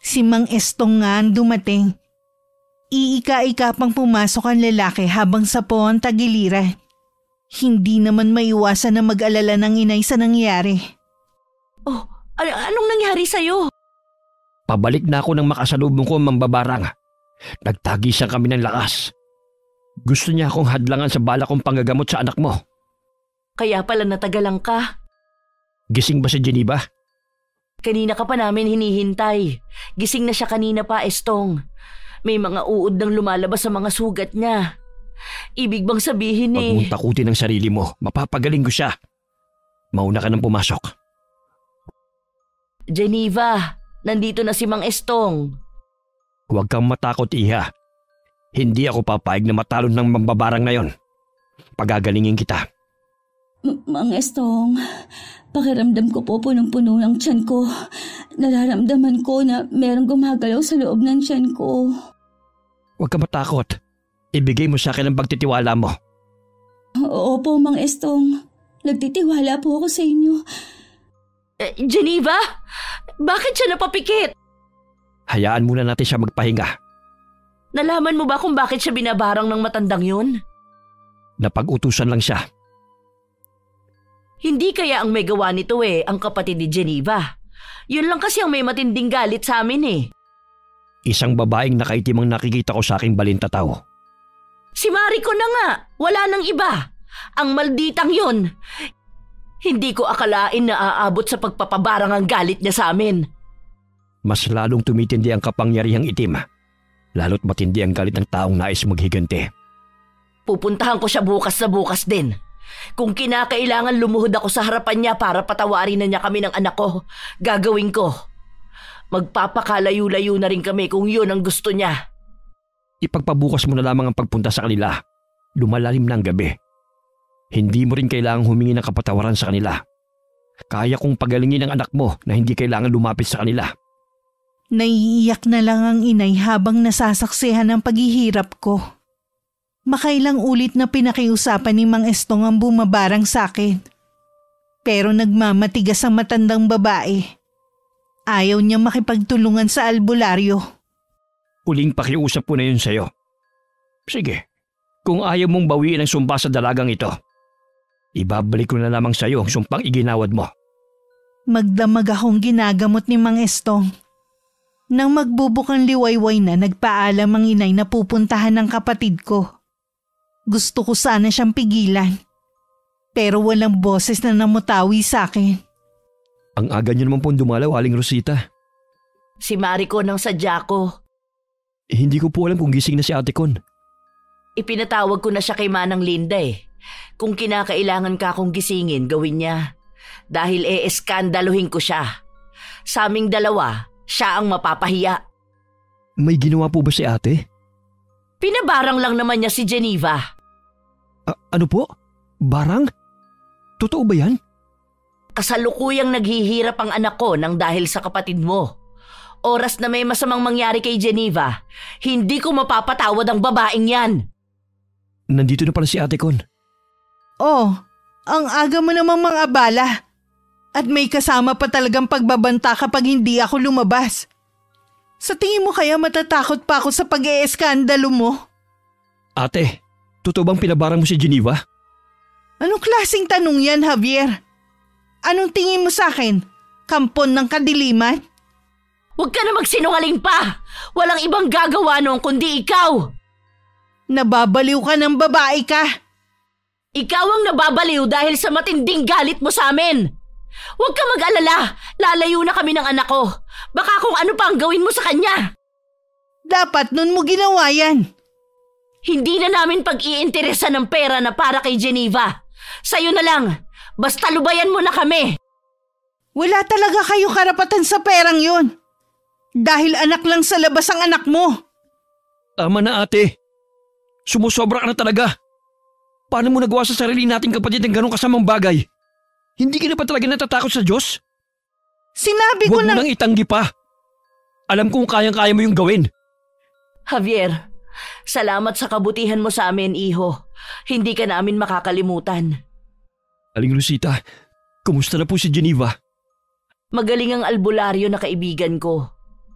Si Mang Estong nga ang dumating. Iika-ika pang pumasok ang lalaki habang sa po ang tagiliran. Hindi naman maiwasan na mag-alala ng inay sa nangyari. Oh, anong nangyari sa'yo? Pabalik na ako ng makasalubong ko mambabarang. Nagtagisan kami ng lakas. Gusto niya akong hadlangan sa bala kong panggagamot sa anak mo. Kaya pala natagalan ka. Gising ba si Geneva? Kanina ka pa namin hinihintay. Gising na siya kanina pa, Estong. May mga uod nang lumalabas sa mga sugat niya. Ibig bang sabihin Huwag mong takutin ang sarili mo. Mapapagaling ko siya. Mauna ka nang pumasok. Geneva, nandito na si Mang Estong. Huwag kang matakot, Iha. Hindi ako papayag na matalo ng mambabarang na yon. Pagagalingin kita. Mang Estong, pakiramdam ko po punong-puno ng tiyan ko. Nararamdaman ko na merong gumagalaw sa loob ng tiyan ko. Huwag kang matakot. Ibigay mo sa akin ang pagtitiwala mo. Opo, Mang Estong. Nagtitiwala po ako sa inyo. Geneva? Bakit siya napapikit? Hayaan muna natin siya magpahinga. Nalaman mo ba kung bakit siya binabarang ng matandang yun? Napag-utusan lang siya. Hindi kaya ang may gawa nito ang kapatid ni Geneva. Yun lang kasi ang may matinding galit sa amin Isang babaeng nakaitim ang nakikita ko sa aking balintataw. Si Mariko na nga, wala nang iba. Ang malditang yun. Hindi ko akalain na aabot sa pagpapabarang ang galit niya sa amin. Mas lalong tumitindi ang kapangyarihang itim. Lalo't matindi ang galit ng taong nais maghiganti. Pupuntahan ko siya bukas na bukas din. Kung kinakailangan lumuhod ako sa harapan niya para patawarin na niya kami ng anak ko, gagawin ko. Magpapakalayo-layo na rin kami kung yun ang gusto niya. Ipagpabukas mo na lamang ang pagpunta sa kanila. Lumalalim na ang gabi. Hindi mo rin kailangang humingi ng kapatawaran sa kanila. Kaya kong pagalingin ang anak mo na hindi kailangan lumapit sa kanila. Naiiyak na lang ang inay habang nasasaksihan ang paghihirap ko. Makailang ulit na pinakiusapan ni Mang Estong ang bumabarang sa akin. Pero nagmamatigas ang matandang babae. Ayaw niya makipagtulungan sa albularyo. Uling pakiusap ko na yun sa'yo. Sige, kung ayaw mong bawiin ang sumpa sa dalagang ito, ibabalik ko na lamang sa'yo ang sumpang iginawad mo. Magdamag akong ginagamot ni Mang Estong. Nang magbubukang liwayway na nagpaalam ang inay na pupuntahan ng kapatid ko. Gusto ko sana siyang pigilan. Pero walang boses na namutawi sa akin. Ang aga niyo naman pong dumalaw, Aling Rosita. Si Mariko nang sadya ko. Hindi ko po alam kung gising na si Ate Con. Ipinatawag ko na siya kay Manang Linda Kung kinakailangan ka akong gisingin, gawin niya. Dahil eskandaluhin ko siya. Sa aming dalawa, siya ang mapapahiya. May ginawa po ba si ate? Pinabarang lang naman niya si Geneva. Ano po? Barang? Totoo ba yan? Kasalukuyang naghihirap ang anak ko nang dahil sa kapatid mo. Oras na may masamang mangyari kay Geneva, hindi ko mapapatawad ang babaeng yan. Nandito na pala si Ate Con. Oh, ang aga mo namang mga abala. At may kasama pa talagang pagbabanta kapag hindi ako lumabas. Sa tingin mo kaya matatakot pa ako sa pag-eeskandalo mo? Ate, totoo bang pinabarang mo si Geneva? Anong klaseng tanong yan, Javier? Anong tingin mo sa akin? Kampon ng kadiliman? Huwag ka na magsinungaling pa! Walang ibang gagawa noon kundi ikaw! Nababaliw ka ng babae ka! Ikaw ang nababaliw dahil sa matinding galit mo sa amin! Huwag ka mag-alala! Lalayo na kami ng anak ko! Baka kung ano pa ang gawin mo sa kanya! Dapat nun mo ginawa yan! Hindi na namin pag-iinteresa ng pera na para kay Geneva. Sa'yo na lang! Basta lubayan mo na kami! Wala talaga kayo karapatan sa perang yun! Dahil anak lang sa labas ang anak mo! Tama na ate. Sumusobra ka na talaga. Paano mo nagawa sa sarili nating kapatid ng ganong kasamang bagay? Hindi ka na ba talaga natatakot sa Diyos? Sinabi ko Huwag mo nang itanggi pa. Alam kong kayang-kaya mo yung gawin. Javier, salamat sa kabutihan mo sa amin, iho. Hindi ka namin makakalimutan. Aling Rosita, kumusta na po si Geneva? Magaling ang albularyo na kaibigan ko.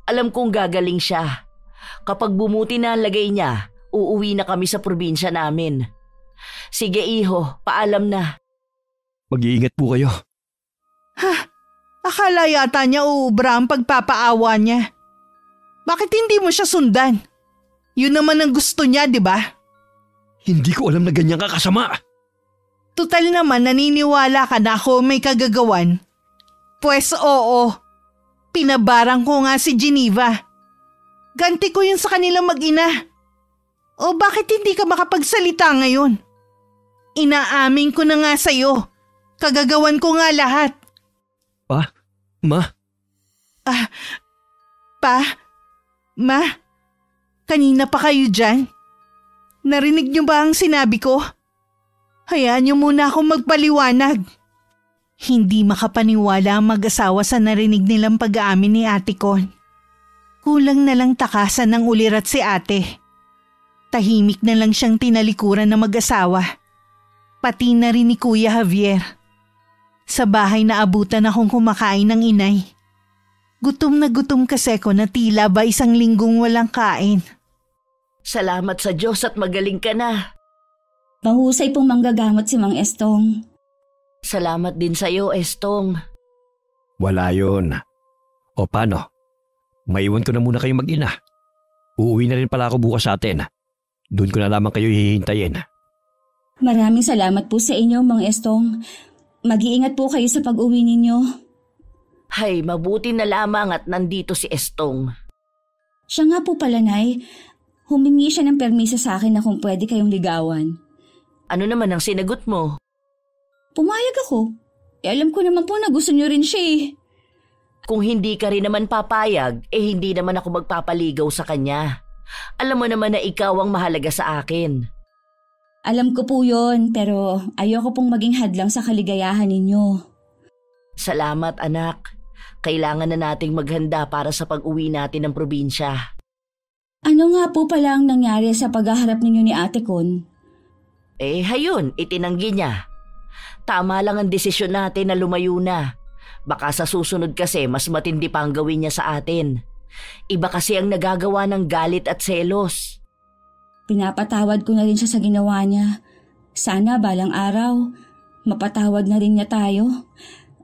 Alam kong gagaling siya. Kapag bumuti na ang lagay niya, uuwi na kami sa probinsya namin. Sige iho, paalam na. Mag-iingat po kayo. Akala yata niya uubra ang pagpapaawa niya. Bakit hindi mo siya sundan? Yun naman ang gusto niya, di ba? Hindi ko alam na ganyan ka kasama. Tutal naman naniniwala ka na ako may kagagawan. Pues oo, pinabarang ko nga si Geneva. Ganti ko yun sa kanilang mag-ina. O bakit hindi ka makapagsalita ngayon? Inaamin ko na nga sa'yo. Kagagawan ko nga lahat. Pa? Ma? Ma? Kanina pa kayo dyan? Narinig niyo ba ang sinabi ko? Hayaan niyo muna akong magpaliwanag. Hindi makapaniwala ang mag-asawa sa narinig nilang pag-aamin ni Ate Con. Kulang na lang takasan ng ulirat si ate. Tahimik na lang siyang tinalikuran na mag-asawa. Pati na rin ni Kuya Javier. Sa bahay na abutan akong kumakain ng inay. Gutom na gutom kasi ko na tila ba 1 linggong walang kain. Salamat sa Diyos at magaling ka na. Mahusay pong manggagamot si Mang Estong. Salamat din sa iyo, Estong. Wala yun. O paano? Maiwan ko na muna kayo mag-ina. Uuwi na rin pala ako bukas sa atin. Doon ko na lamang kayo hihintayin. Maraming salamat po sa inyo, Mang Estong. Mag-iingat po kayo sa pag-uwi ninyo. Hay, mabuti na lamang at nandito si Estong. Siya nga po pala, Nay. Humingi siya ng permiso sa akin na kung pwede kayong ligawan. Ano naman ang sinagot mo? Pumayag ako. Alam ko naman po na gusto niyo rin siya eh. Kung hindi ka rin naman papayag, hindi naman ako magpapaligaw sa kanya. Alam mo naman na ikaw ang mahalaga sa akin. Alam ko po yon, pero ayoko pong maging hadlang sa kaligayahan ninyo. Salamat anak. Kailangan na nating maghanda para sa pag-uwi natin ng probinsya. Ano nga po pala ang nangyari sa paghaharap ninyo ni Ate Con? Hayun, itinanggi niya. Tama lang ang desisyon natin na lumayo na. Baka sa susunod kasi mas matindi pa ang gawin niya sa atin. Iba kasi ang nagagawa ng galit at selos. Pinapatawad ko na rin siya sa ginawa niya. Sana balang araw, mapatawad na rin niya tayo.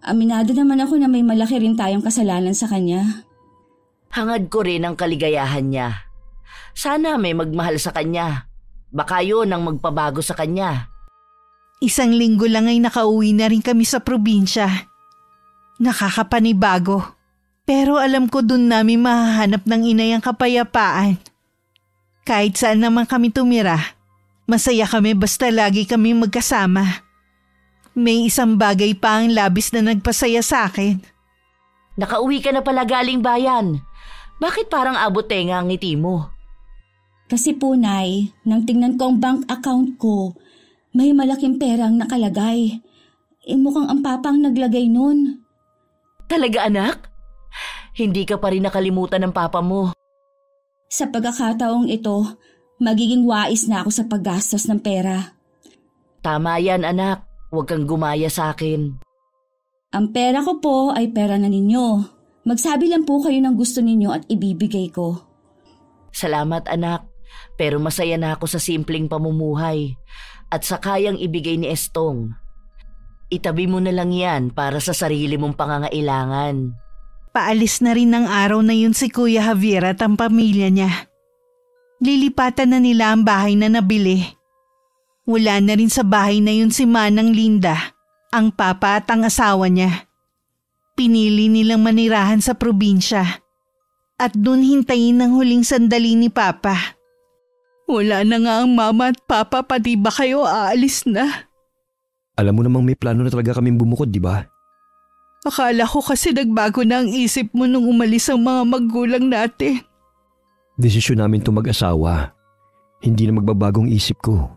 Aminado naman ako na may malaki rin tayong kasalanan sa kanya. Hangad ko rin ang kaligayahan niya. Sana may magmahal sa kanya. Baka yun ang magpabago sa kanya. 1 linggo lang ay nakauwi na rin kami sa probinsya. Nakakapanibago. Pero alam ko dun namin mahahanap ng inay ang kapayapaan. Kahit saan naman kami tumira, masaya kami basta lagi kami magkasama. May isang bagay pa ang labis na nagpasaya sa akin. Nakauwi ka na pala galing bayan. Bakit parang abot-tenga ang ngiti mo? Kasi po, Nay, nang tingnan ko ang bank account ko, may malaking perang nakalagay. Mukhang ang papa ang naglagay nun. Talaga anak? Hindi ka pa rin nakalimutan ng papa mo. Sa pagkakataong ito, magiging wais na ako sa paggastos ng pera. Tama yan anak, huwag kang gumaya sa akin. Ang pera ko po ay pera na ninyo. Magsabi lang po kayo ng gusto ninyo at ibibigay ko. Salamat anak, pero masaya na ako sa simpleng pamumuhay at sa kayang ibigay ni Estong. Itabi mo na lang yan para sa sarili mong pangangailangan. Paalis na rin ng araw na yun si Kuya Javier at ang pamilya niya. Lilipatan na nila ang bahay na nabili. Wala na rin sa bahay na yun si Manang Linda, ang papa at ang asawa niya. Pinili nilang manirahan sa probinsya at dun hintayin ang huling sandali ni Papa. Wala na nga ang mama at papa, pati ba kayo aalis na? Alam mo namang may plano na talaga kaming bumukod, di ba? Akala ko kasi nagbago na ang isip mo nung umalis ang mga magulang natin. Desisyon namin itong mag-asawa. Hindi na magbabagong isip ko.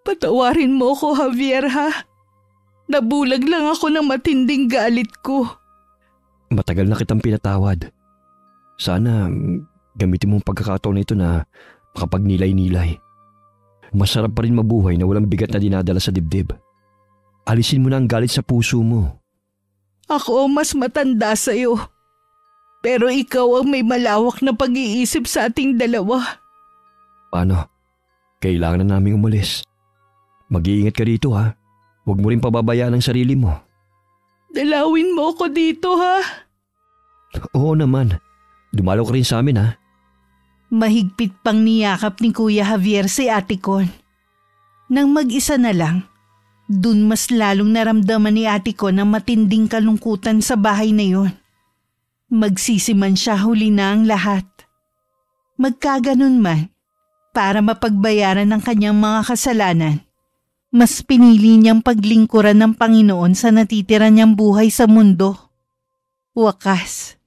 Patawarin mo ko, Javier, ha? Nabulag lang ako ng matinding galit ko. Matagal na kitang pinatawad. Sana gamitin mo ang pagkakataon na ito na makapagnilay-nilay. Masarap pa rin mabuhay na walang bigat na dinadala sa dibdib. Alisin mo na ang galit sa puso mo. Ako mas matanda sa'yo. Pero ikaw ang may malawak na pag-iisip sa ating dalawa. Paano? Kailangan na naming umalis. Mag-iingat ka dito, ha? Huwag mo rin pababayaan ang sarili mo. Dalawin mo ko dito, ha? Oo naman. Dumalaw ka rin sa amin, ha? Mahigpit pang niyakap ni Kuya Javier si Ate Con. Nang mag-isa na lang, dun mas lalong naramdaman ni Ate Con ang matinding kalungkutan sa bahay na yon. Magsisiman siya huli na ang lahat. Magkaganon man, para mapagbayaran ng kanyang mga kasalanan, mas pinili niyang paglingkuran ng Panginoon sa natitira niyang buhay sa mundo. Wakas,